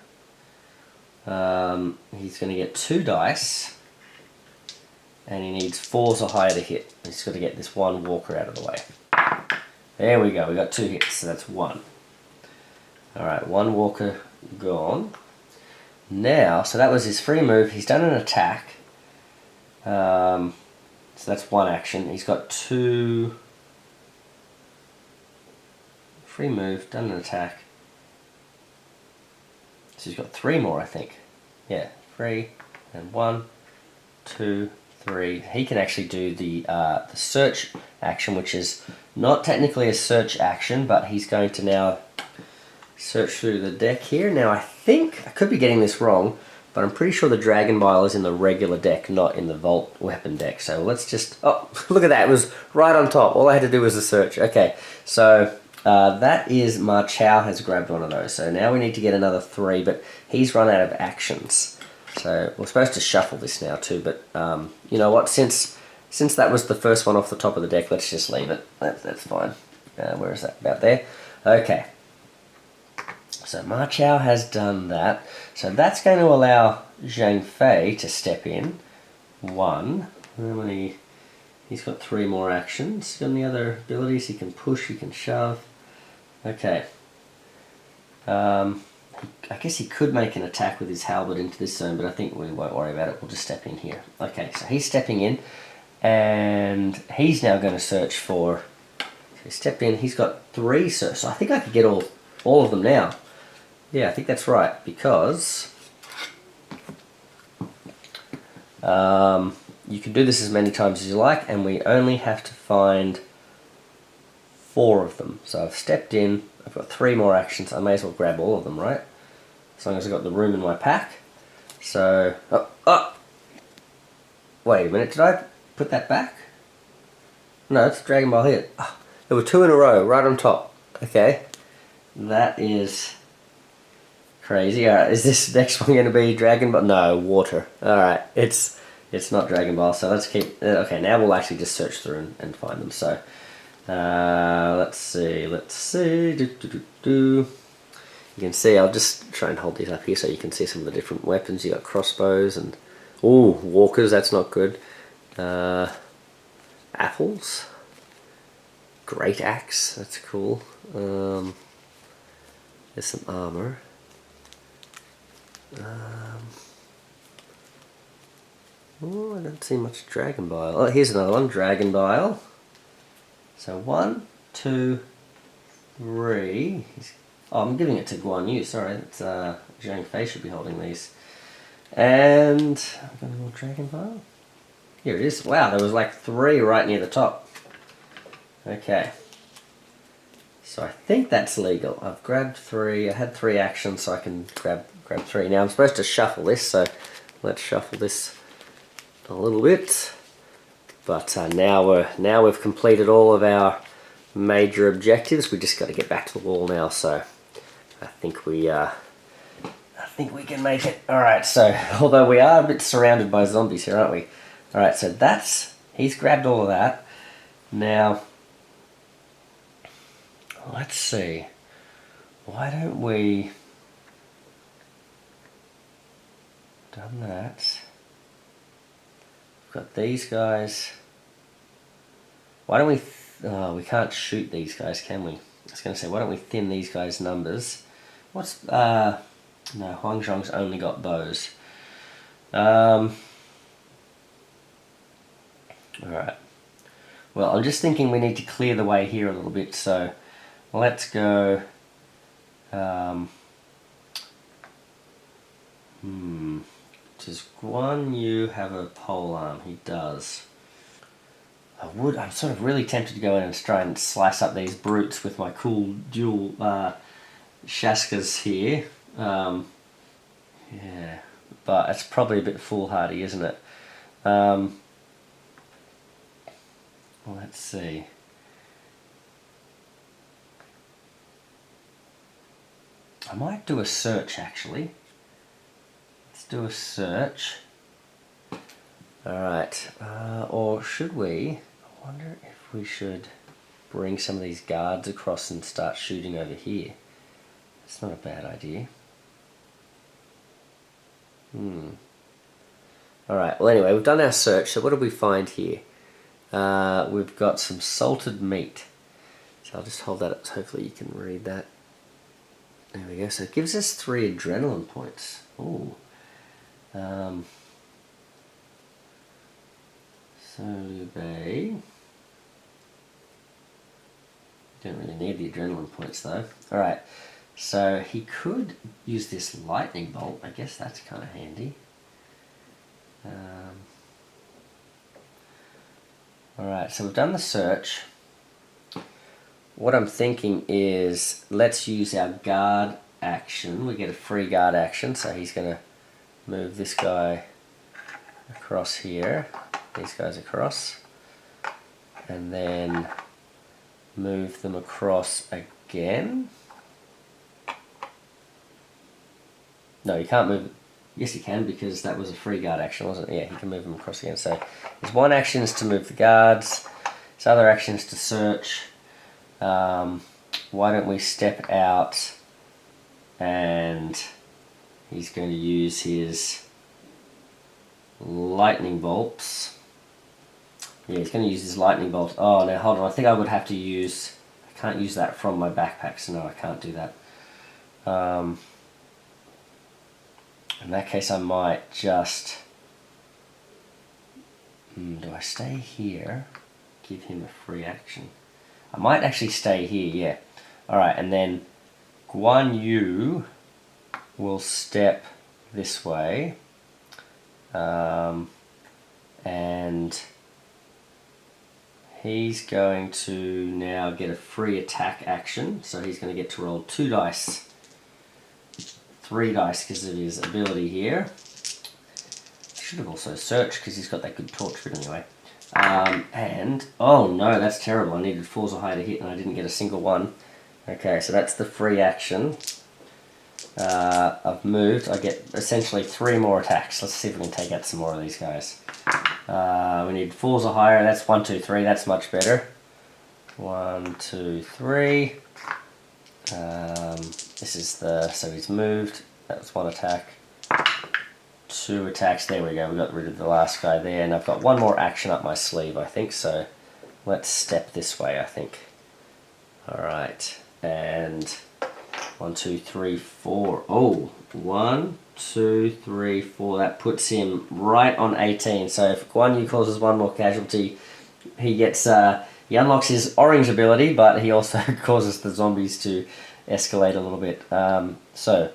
He's going to get 2 dice. And he needs 4s or higher to hit. He's got to get this 1 walker out of the way. There we go. We got 2 hits, so that's 1. Alright, 1 walker gone. Now, so that was his free move. He's done an attack. So that's 1 action. He's got 2... Free move, done an attack. So he's got 3 more, I think. Yeah, 3 and 1, 2, 3. He can actually do the search action, which is not technically a search action, but he's going to now search through the deck here. Now I think, I could be getting this wrong, but I'm pretty sure the Dragon Bile is in the regular deck, not in the Vault weapon deck. So let's just, oh, look at that, it was right on top. All I had to do was a search. Okay, so that is Ma Chao has grabbed one of those. So now we need to get another 3, but he's run out of actions. So we're supposed to shuffle this now too, but you know what, since that was the first one off the top of the deck, let's just leave it. That's fine. Where is that? About there. Okay. So Ma Chao has done that. So that's going to allow Zhang Fei to step in. 1. He's got 3 more actions. Got any other abilities? He can push, he can shove. Okay. I guess he could make an attack with his halberd into this zone, but I think we won't worry about it. We'll just step in here. Okay, so he's stepping in, and he's now going to search for... So he stepped in, he's got 3 search. So I think I could get all of them now. Yeah, I think that's right, because you can do this as many times as you like, and we only have to find 4 of them. So I've stepped in, I've got 3 more actions, I may as well grab all of them, right? As long as I've got the room in my pack. So, wait a minute, did I put that back? No, it's Dragon Ball hit. Oh, there were 2 in a row, right on top. Okay, that is crazy. Alright, is this next one going to be Dragon Ball? No, water. Alright, it's not Dragon Ball, so let's keep... Okay, now we'll actually just search through and find them. So, let's see. You can see, I'll just try and hold these up here so you can see some of the different weapons. You got crossbows and... Ooh, walkers, that's not good. Apples. Great axe, that's cool. There's some armor. Oh, I don't see much Dragon Bile. Oh, here's another one, Dragon Bile. So 1, 2, 3. Oh, I'm giving it to Guan Yu, sorry. It's, Zhang Fei should be holding these. And I've got a more Dragon Bile. Here it is. Wow, there was like 3 right near the top. Okay. So I think that's legal. I've grabbed 3. I had 3 actions, so I can grab 3. Now I'm supposed to shuffle this, so let's shuffle this a little bit. But now we've completed all of our major objectives. We just got to get back to the wall now. So I think we can make it. All right. So although we are a bit surrounded by zombies here, aren't we? All right. So he's grabbed all of that. Now let's see. Why don't we done that? We've got these guys. Why don't we Oh, we can't shoot these guys, can we? I was going to say, why don't we thin these guys' numbers? What's... no, Huang Zhong's only got bows. Alright. Well, I'm just thinking we need to clear the way here a little bit, so let's go... Does Guan Yu have a pole arm? He does. I'm sort of really tempted to go in and try and slice up these brutes with my cool dual Shaskas here. Yeah, but it's probably a bit foolhardy, isn't it? Let's see. I might do a search, actually. Let's do a search. Alright, or should we? I wonder if we should bring some of these guards across and start shooting over here. That's not a bad idea. Alright, well anyway, we've done our search, so what did we find here? We've got some salted meat. So I'll just hold that up so hopefully you can read that. There we go, so it gives us 3 adrenaline points. Ooh. So they don't really need the adrenaline points though. Alright, so he could use this lightning bolt. I guess that's kind of handy. Alright, so we've done the search. What I'm thinking is let's use our guard action. We get a free guard action, so he's going to move this guy across here. These guys across, and then move them across again. No, you can't move. Yes, you can, because that was a free guard action, wasn't it? Yeah, he can move them across again. So his one action is to move the guards. His other action is to search. Why don't we step out, and he's going to use his lightning bolts. Yeah, he's going to use his lightning bolt. Oh, now hold on. I think I would have to use... I can't use that from my backpack, so no, I can't do that. In that case, I might just... do I stay here? Give him a free action. I might actually stay here, yeah. Alright, and then Guan Yu will step this way. And he's going to now get a free attack action, so he's going to get to roll 2 dice, 3 dice because of his ability here. Should have also searched because he's got that good torch, but anyway. And oh no, that's terrible. I needed Forza High to hit and I didn't get a single one. Okay, so that's the free action. I've moved. I get essentially 3 more attacks. Let's see if we can take out some more of these guys. We need falls or higher. That's 1, 2, 3. That's much better. 1, 2, 3. This is the... So he's moved. That's 1 attack. 2 attacks. There we go. We got rid of the last guy there. And I've got 1 more action up my sleeve, I think. So let's step this way, I think. Alright. And 1, 2, 3, 4. Oh, 1, 2, 3, 4. That puts him right on 18. So if Guan Yu causes 1 more casualty, he gets he unlocks his orange ability, but he also causes the zombies to escalate a little bit. So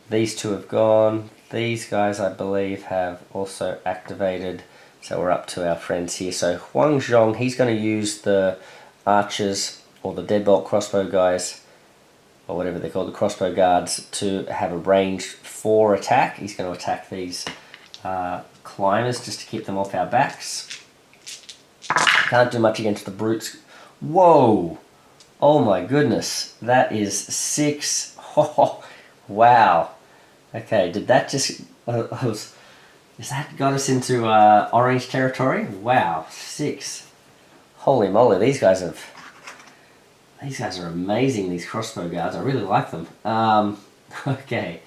these 2 have gone. These guys, I believe, have also activated. So we're up to our friends here. So Huang Zhong, he's going to use the archers or the deadbolt crossbow guys, or whatever they're called, the crossbow guards, to have a range 4 attack. He's going to attack these climbers just to keep them off our backs. Can't do much against the brutes. Whoa! Oh my goodness, that is 6. Oh, wow. Okay, did that just... Is that got us into orange territory? Wow, 6. Holy moly, these guys are amazing, these crossbow guards. I really like them. Okay.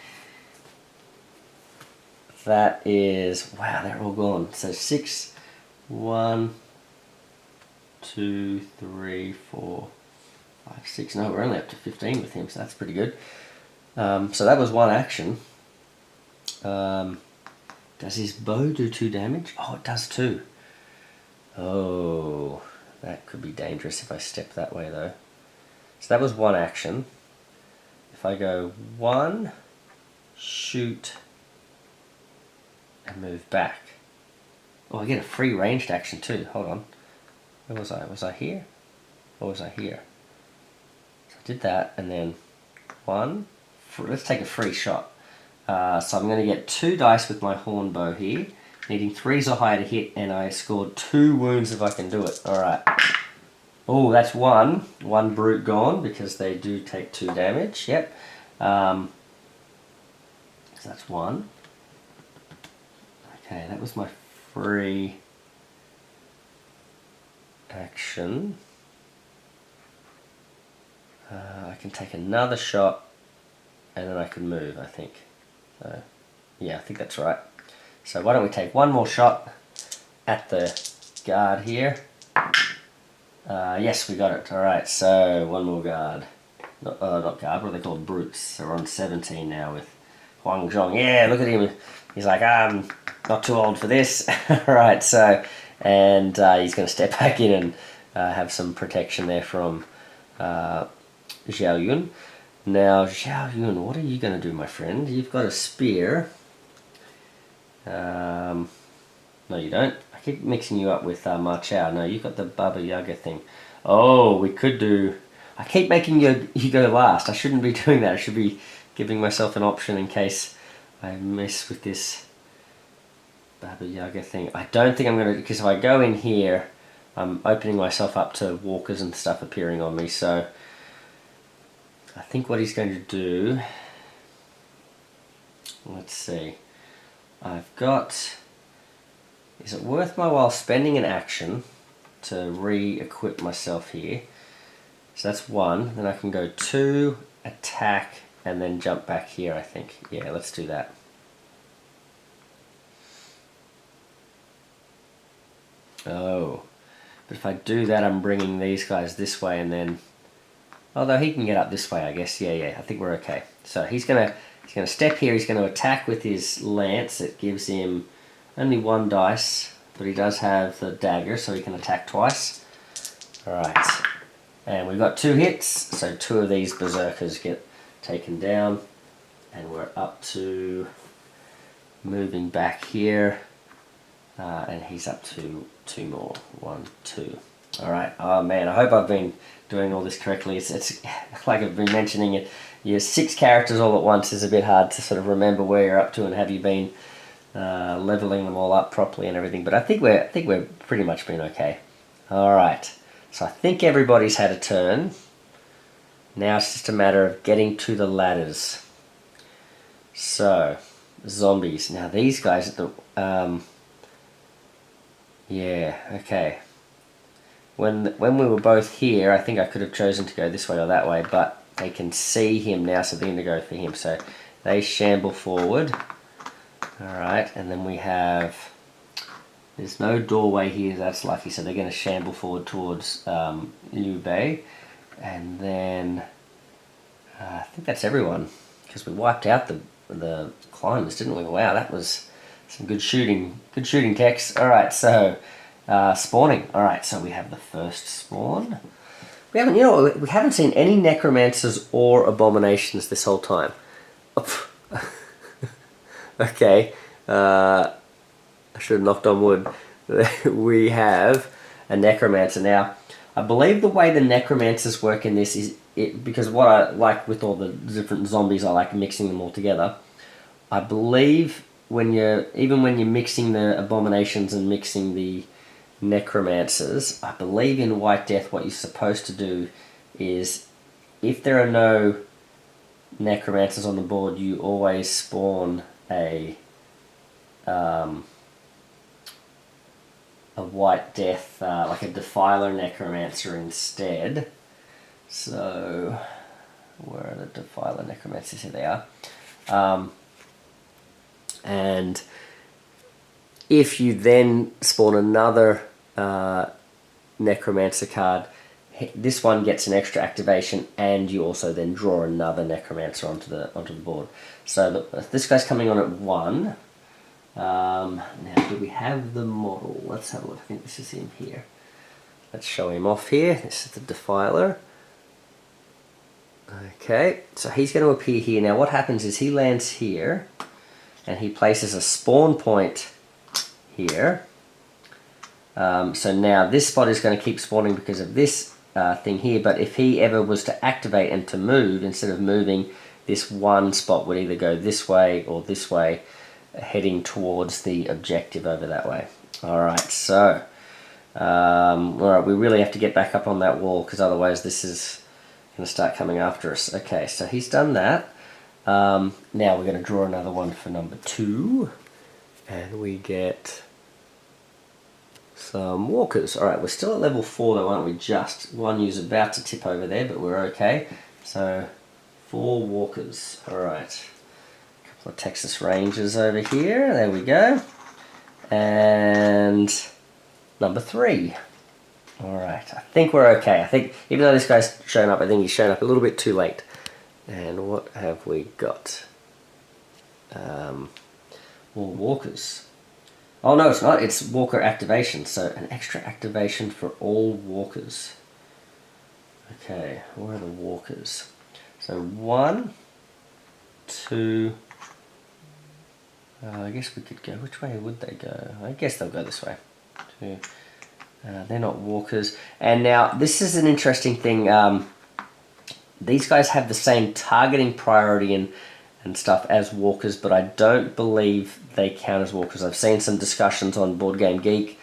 That is... Wow, they're all gone. So 6, 1, 2, 3, 4, 5, 6. No, we're only up to 15 with him, so that's pretty good. So that was one action. Does his bow do 2 damage? Oh, it does 2. Oh, that could be dangerous if I step that way though. So that was one action. If I go 1, shoot, and move back. Oh, I get a free ranged action too. Hold on. Where was I? Was I here? Or was I here? So I did that, and then 1. Let's take a free shot. So I'm going to get 2 dice with my horn bow here, needing 3s or higher to hit, and I scored 2 wounds if I can do it. Alright. Oh, that's 1. 1 brute gone, because they do take 2 damage. Yep. So that's 1. Okay, that was my free action. I can take another shot, and then I can move, I think. So, yeah, I think that's right. So why don't we take 1 more shot at the guard here. Yes, we got it. Alright, so 1 more guard. Not guard, what are they called? Brutes. So we're on 17 now with Huang Zhong. Yeah, look at him. He's like, I'm not too old for this. Alright, so, and he's going to step back in and have some protection there from Zhao Yun. Now, Zhao Yun, what are you going to do, my friend? You've got a spear. No, you don't. I keep mixing you up with Ma Chao. No, you've got the Baba Yaga thing. Oh, we could do... I keep making you go last. I shouldn't be doing that. I should be giving myself an option in case I mess with this Baba Yaga thing. I don't think I'm going to... Because if I go in here, I'm opening myself up to walkers and stuff appearing on me. So I think what he's going to do... Let's see. I've got... Is it worth my while spending an action to re-equip myself here? So that's 1. Then I can go 2, attack, and then jump back here, I think. Yeah, let's do that. Oh. But if I do that, I'm bringing these guys this way, and then... Although he can get up this way, I guess. Yeah, I think we're okay. So he's gonna step here. He's going to attack with his lance. It gives him only 1 dice, but he does have the dagger, so he can attack twice. Alright. And we've got 2 hits, so 2 of these berserkers get taken down. And we're up to moving back here. And he's up to 2 more. 1, 2. Alright. Oh man, I hope I've been doing all this correctly. It's like I've been mentioning it. Your 6 characters all at once is a bit hard to sort of remember where you're up to and have you been leveling them all up properly and everything. But I think we're pretty much been okay. Alright. So I think everybody's had a turn. Now it's just a matter of getting to the ladders. So, zombies. Now these guys at the... yeah, okay. When we were both here, I think I could have chosen to go this way or that way, but they can see him now, so they're going to go for him. So they shamble forward. Alright, and then we have... There's no doorway here, that's lucky, so they're going to shamble forward towards Liu Bei. And then... I think that's everyone, because we wiped out the climbers, didn't we? Wow, that was some good shooting. Good shooting, Tex. Alright, so... spawning. Alright, so we have the first spawn. We haven't seen any necromancers or abominations this whole time. Okay. I should have knocked on wood. We have a necromancer. Now, I believe the way the necromancers work in this is... because what I like with all the different zombies, I like mixing them all together. I believe when you're mixing the abominations and mixing the necromancers, I believe in White Death what you're supposed to do is, if there are no necromancers on the board, you always spawn a White Death, like a Defiler Necromancer instead. So, where are the Defiler Necromancers? Here they are. And if you then spawn another Necromancer card, this one gets an extra activation, and you also then draw another Necromancer onto the board. So look, this guy's coming on at 1. Now, do we have the model? Let's have a look. I think this is him here. Let's show him off here. This is the Defiler. Okay, so he's going to appear here. Now what happens is he lands here, and he places a spawn point here. So now this spot is going to keep spawning because of this thing here, but if he ever was to activate and to move, instead of moving, this one spot would either go this way or this way, heading towards the objective over that way. Alright, so alright, we really have to get back up on that wall, because otherwise this is going to start coming after us. Okay, so he's done that. Now we're going to draw another one for number 2, and we get some walkers. Alright, we're still at level 4 though, aren't we? Just one u's about to tip over there, but we're okay. So 4 walkers. Alright, a couple of Texas Rangers over here. There we go. And number 3. Alright, I think we're okay. I think, even though this guy's shown up, I think he's shown up a little bit too late. And what have we got? All walkers. Oh no, it's not. It's walker activation. So an extra activation for all walkers. Okay, where are the walkers? So 1, 2. I guess we could go. Which way would they go? I guess they'll go this way. 2. They're not walkers. And now this is an interesting thing. These guys have the same targeting priority and stuff as walkers, but I don't believe they count as walkers. I've seen some discussions on Board Game Geek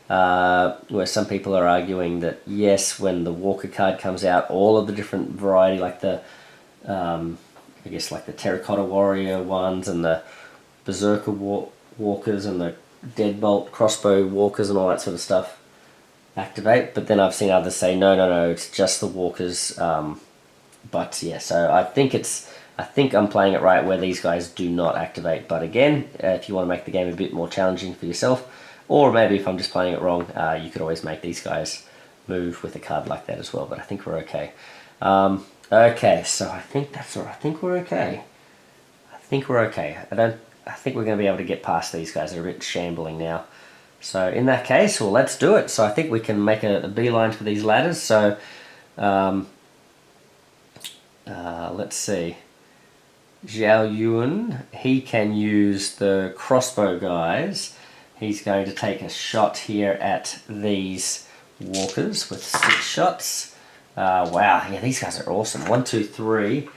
where some people are arguing that yes, when the walker card comes out, all of the different variety, like the I guess like the Terracotta Warrior ones and the Berserker walkers and the Deadbolt crossbow walkers and all that sort of stuff activate. But then I've seen others say no, it's just the walkers. But yeah, so I think I'm playing it right where these guys do not activate. But again, if you want to make the game a bit more challenging for yourself, or maybe if I'm just playing it wrong, you could always make these guys move with a card like that as well. But I think we're okay. Okay, so I think that's all right. I think we're okay. I think we're okay. I think we're going to be able to get past these guys. They're a bit shambling now. So in that case, well, let's do it. So I think we can make a beeline for these ladders. So let's see. Zhao Yun, he can use the crossbow guys. He's going to take a shot here at these walkers with 6 shots. Wow, yeah, these guys are awesome. 1, 2, 3.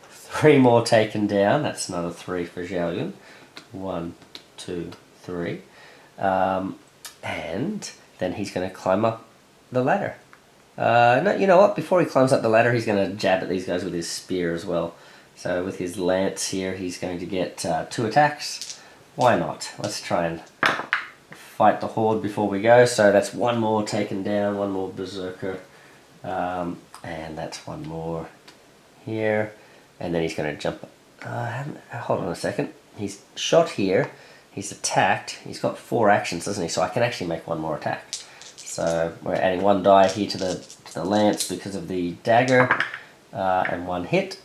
3 more taken down. That's another 3 for Zhao Yun. 1, 2, 3. And then he's going to climb up the ladder. No, you know what? Before he climbs up the ladder, he's going to jab at these guys with his spear as well. So with his lance here, he's going to get 2 attacks. Why not? Let's try and fight the horde before we go. So that's 1 more taken down, 1 more berserker. And that's 1 more here. And then he's going to jump. Hold on a second. He's shot here. He's attacked. He's got 4 actions, doesn't he? So I can actually make 1 more attack. So we're adding 1 die here to the lance because of the dagger, and 1 hit.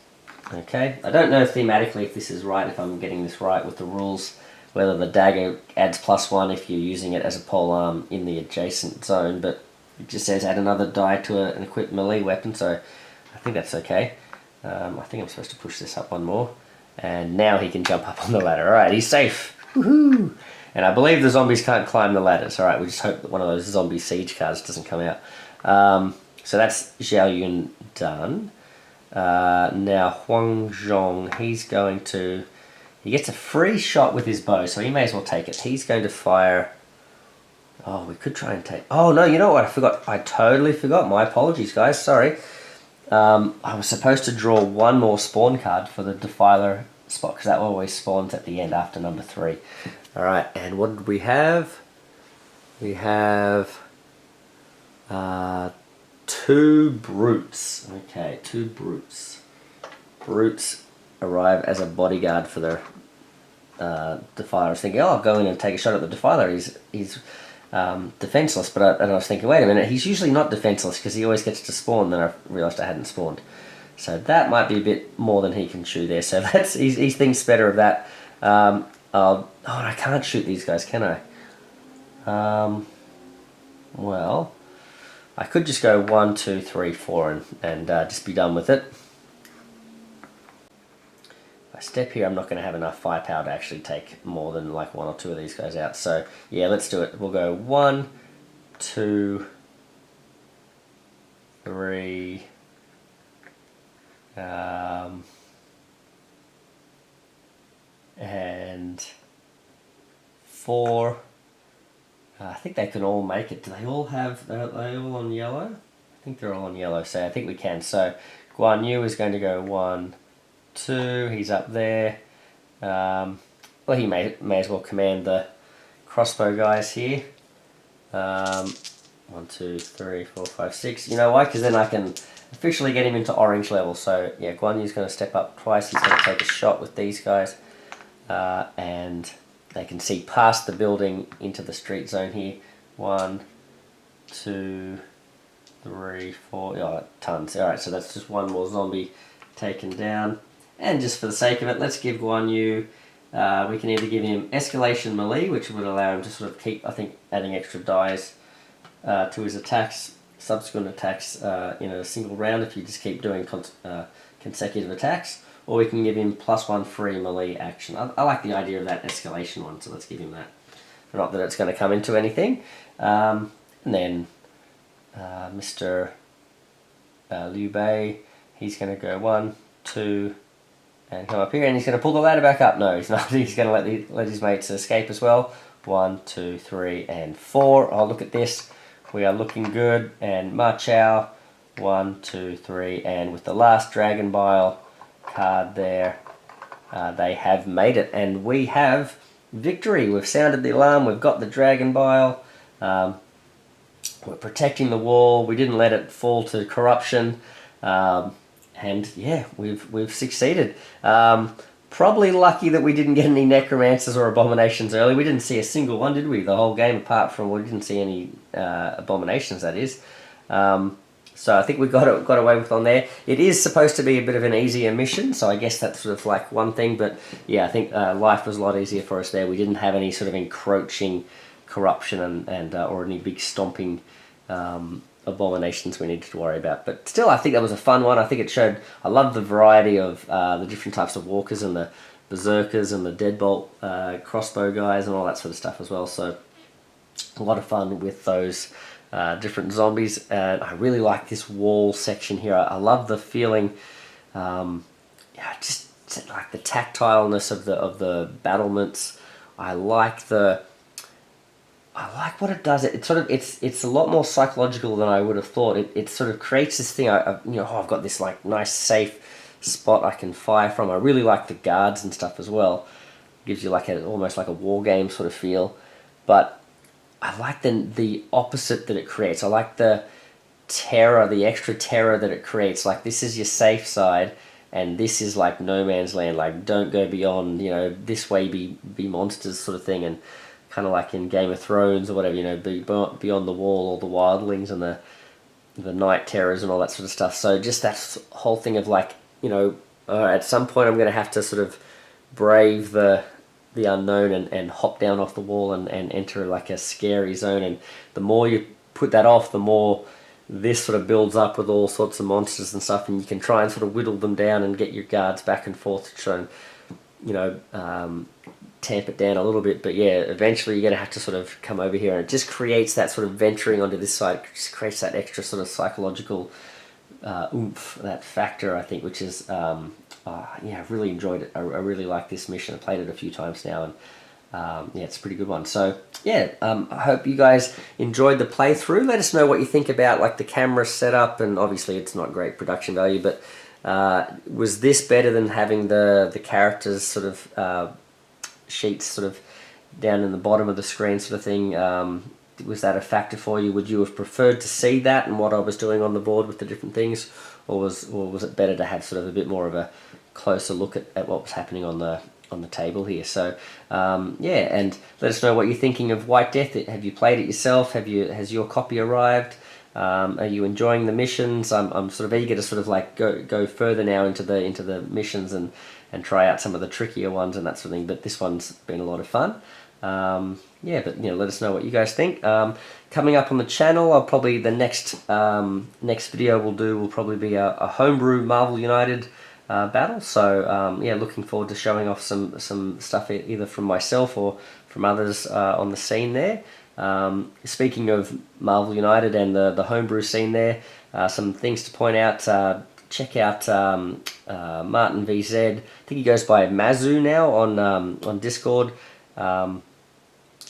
Okay. I don't know thematically if this is right, if I'm getting this right with the rules, whether the dagger adds +1 if you're using it as a polearm in the adjacent zone, but it just says add another die to an equipped melee weapon, so I think that's okay. I think I'm supposed to push this up 1 more, and now he can jump up on the ladder. Alright, he's safe. Woohoo! And I believe the zombies can't climb the ladders. Alright, we just hope that one of those zombie siege cards doesn't come out. So that's Zhao Yun done. Now Huang Zhong, he's going to... He gets a free shot with his bow, so he may as well take it. He's going to fire... Oh, we could try and take... Oh, no, you know what? I forgot. I totally forgot. My apologies, guys. Sorry. I was supposed to draw 1 more spawn card for the Defiler spot, because that always spawns at the end after number 3. Alright, and what did we have? We have 2 brutes. Okay, 2 brutes. Brutes arrive as a bodyguard for the Defiler. I was thinking, oh, I'll go in and take a shot at the Defiler. He's defenseless, and I was thinking, wait a minute, he's usually not defenseless because he always gets to spawn. Then I realised I hadn't spawned. So that might be a bit more than he can chew there. So that's he thinks better of that. Oh, I can't shoot these guys, can I? Well, I could just go 1, 2, 3, 4 and just be done with it. If I step here, I'm not going to have enough firepower to actually take more than like 1 or 2 of these guys out. So yeah, let's do it. We'll go 1, 2, 3, and 4. I think they can all make it. Do they all have, are they all on yellow? I think they're all on yellow, so I think we can. So Guan Yu is going to go 1, 2, he's up there. Well, he may as well command the crossbow guys here. 1, 2, 3, 4, 5, 6. You know why? Because then I can officially get him into orange level. So yeah, Guan Yu's going to step up twice. He's going to take a shot with these guys. And they can see past the building into the street zone here. 1, 2, 3, 4, oh, tons. Alright, so that's just one more zombie taken down. And just for the sake of it, let's give Guan Yu, we can either give him escalation melee, which would allow him to sort of keep, I think, adding extra dice to his attacks, subsequent attacks in a single round if you just keep doing consecutive attacks. Or we can give him +1 free melee action. I like the idea of that escalation one, so let's give him that. Not that it's going to come into anything. And then Mr. Liu Bei, he's going to go 1, 2, and come up here, and he's going to pull the ladder back up. No, he's not. He's going to let his mates escape as well. 1, 2, 3, and 4. Oh, look at this. We are looking good. And Ma Chao, 1, 2, 3, and with the last Dragon Bile card there, they have made it, and we have victory. We've sounded the alarm, we've got the Dragon Bile, we're protecting the wall, we didn't let it fall to corruption, and yeah, we've succeeded. Probably lucky that we didn't get any necromancers or abominations early. We didn't see a single one, did we? The whole game, apart from, we didn't see any abominations, that is. So I think we got away with on there. It is supposed to be a bit of an easier mission, so I guess that's sort of like one thing. But yeah, I think life was a lot easier for us there. We didn't have any sort of encroaching corruption and or any big stomping abominations we needed to worry about. But still, I think that was a fun one. I think it showed, I love the variety of the different types of walkers and the berserkers and the deadbolt crossbow guys and all that sort of stuff as well. So a lot of fun with those different zombies, and I really like this wall section here. I love the feeling, yeah, just like the tactileness of the battlements. I like what it does. It's a lot more psychological than I would have thought. It sort of creates this thing. I've got this like nice safe spot I can fire from. I really like the guards and stuff as well. Gives you like almost like a war game sort of feel, but I like the opposite that it creates. I like the terror, the extra terror that it creates. Like, this is your safe side, and this is like no man's land. Like, don't go beyond, this way be monsters sort of thing. And kind of like in Game of Thrones or whatever, be beyond the wall, all the wildlings and the night terrors and all that sort of stuff. So just that whole thing of like, at some point I'm going to have to sort of brave the unknown and hop down off the wall and enter like a scary zone. And the more you put that off, the more this sort of builds up with all sorts of monsters and stuff, and you can try and sort of whittle them down and get your guards back and forth to try and tamp it down a little bit. But yeah, eventually you're going to have to sort of come over here, and it just creates that sort of venturing onto this side. It just creates that extra sort of psychological oomph, that factor, I think, which is yeah, I've really enjoyed it. I really like this mission. I played it a few times now, and yeah, it's a pretty good one. So yeah, I hope you guys enjoyed the playthrough. Let us know what you think about like the camera setup, and obviously it's not great production value, but was this better than having the characters sort of sheets sort of down in the bottom of the screen sort of thing? Was that a factor for you? Would you have preferred to see that and what I was doing on the board with the different things, or was it better to have sort of a bit more of a closer look at what was happening on the on the table here. So yeah, and let us know what you're thinking of White Death. Have you played it yourself? Has your copy arrived? Are you enjoying the missions? I'm sort of eager to sort of like go further now into the missions and try out some of the trickier ones and that sort of thing. But this one's been a lot of fun. Yeah, but let us know what you guys think. Coming up on the channel, I'll probably the next video will probably be a homebrew Marvel United battle. So yeah, looking forward to showing off some stuff either from myself or from others on the scene there. Speaking of Marvel United and the homebrew scene there, some things to point out. Check out Martin VZ. I think he goes by Mazu now on Discord.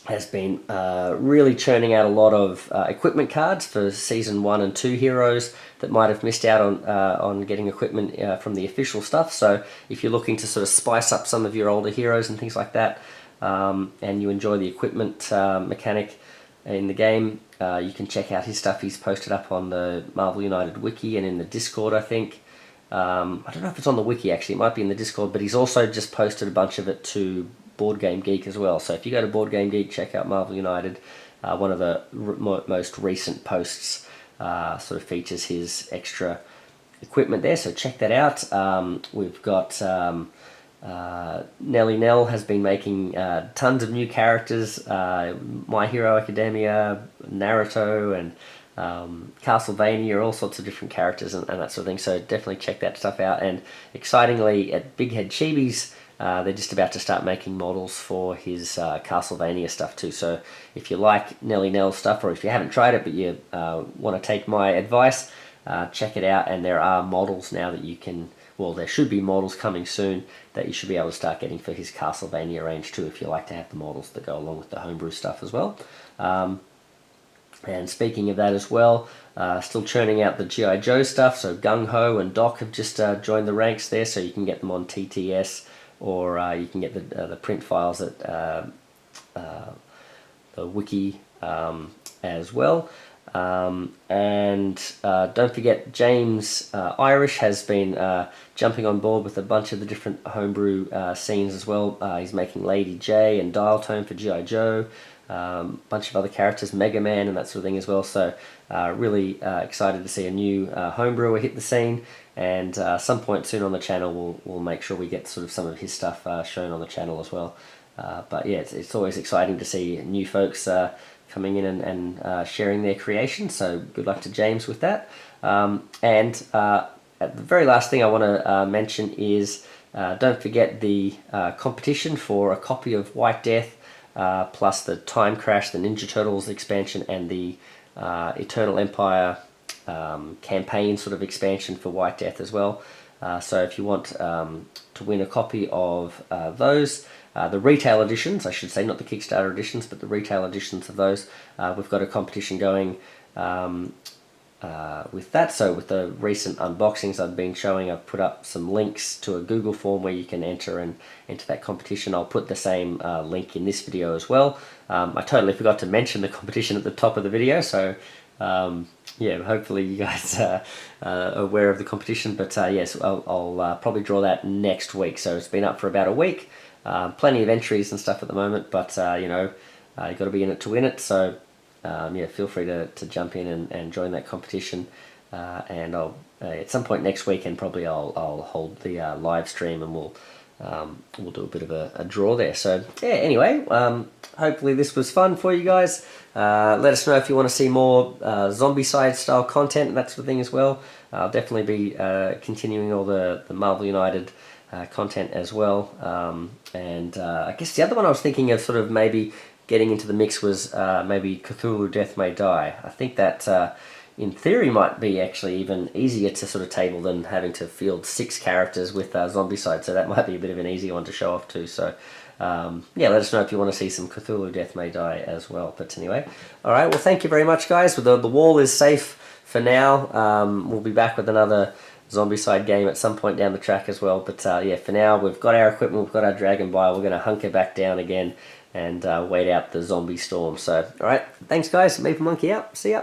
Has been really churning out a lot of equipment cards for Season 1 and 2 heroes that might have missed out on getting equipment from the official stuff. So if you're looking to sort of spice up some of your older heroes and things like that, and you enjoy the equipment mechanic in the game, you can check out his stuff. He's posted up on the Marvel United wiki and in the Discord, I think. I don't know if it's on the wiki actually, it might be in the Discord, but he's also just posted a bunch of it to Board Game Geek as well. So if you go to Board Game Geek, check out Marvel United. One of the most recent posts sort of features his extra equipment there, so check that out. We've got Nelly Nell has been making tons of new characters, My Hero Academia, Naruto, and Castlevania, all sorts of different characters and that sort of thing, so definitely check that stuff out. And excitingly, at Big Head Chibis, they're just about to start making models for his Castlevania stuff too. So if you like Nelly Nell stuff, or if you haven't tried it but you want to take my advice, check it out. And there are models now that you can, well, there should be models coming soon that you should be able to start getting for his Castlevania range too, if you like to have the models that go along with the homebrew stuff as well. And speaking of that as well, still churning out the G.I. Joe stuff. So Gung Ho and Doc have just joined the ranks there, so you can get them on TTS, or you can get the print files at the wiki as well. And don't forget, James Irish has been jumping on board with a bunch of the different homebrew scenes as well. He's making Lady J and Dial Tone for G.I. Joe. Bunch of other characters, Mega Man and that sort of thing as well. So really excited to see a new homebrewer hit the scene, and some point soon on the channel we'll make sure we get sort of some of his stuff shown on the channel as well. But yeah, it's always exciting to see new folks coming in and sharing their creations, so good luck to James with that. And the very last thing I want to mention is don't forget the competition for a copy of White Death, plus the Timecrash, the Ninja Turtles expansion, and the Eternal Empire campaign sort of expansion for White Death as well. So if you want to win a copy of those, the retail editions, I should say, not the Kickstarter editions, but the retail editions of those, we've got a competition going with that. So with the recent unboxings I've been showing, I've put up some links to a Google form where you can enter that competition. I'll put the same link in this video as well. I totally forgot to mention the competition at the top of the video, so yeah, hopefully you guys are aware of the competition. But yes, I'll probably draw that next week. So it's been up for about a week. Plenty of entries and stuff at the moment, but you know, you've got to be in it to win it. So yeah, feel free to jump in and join that competition. And I'll at some point next week, and probably I'll hold the live stream, and we'll do a bit of a draw there. So yeah, anyway, hopefully this was fun for you guys. Let us know if you want to see more Zombicide style content and that sort of thing as well. I'll definitely be continuing all the Marvel United content as well. And I guess the other one I was thinking of sort of maybe getting into the mix was maybe Cthulhu Death May Die. I think that in theory might be actually even easier to sort of table than having to field 6 characters with Zombicide, so that might be a bit of an easy one to show off too. So yeah, let us know if you want to see some Cthulhu Death May Die as well. But anyway, alright, well thank you very much guys. The wall is safe for now. We'll be back with another Zombicide game at some point down the track as well. But yeah, for now we've got our equipment, we've got our Dragon Bile, we're going to hunker back down again and wait out the zombie storm. So alright, thanks guys, Maple Monkey out, see ya.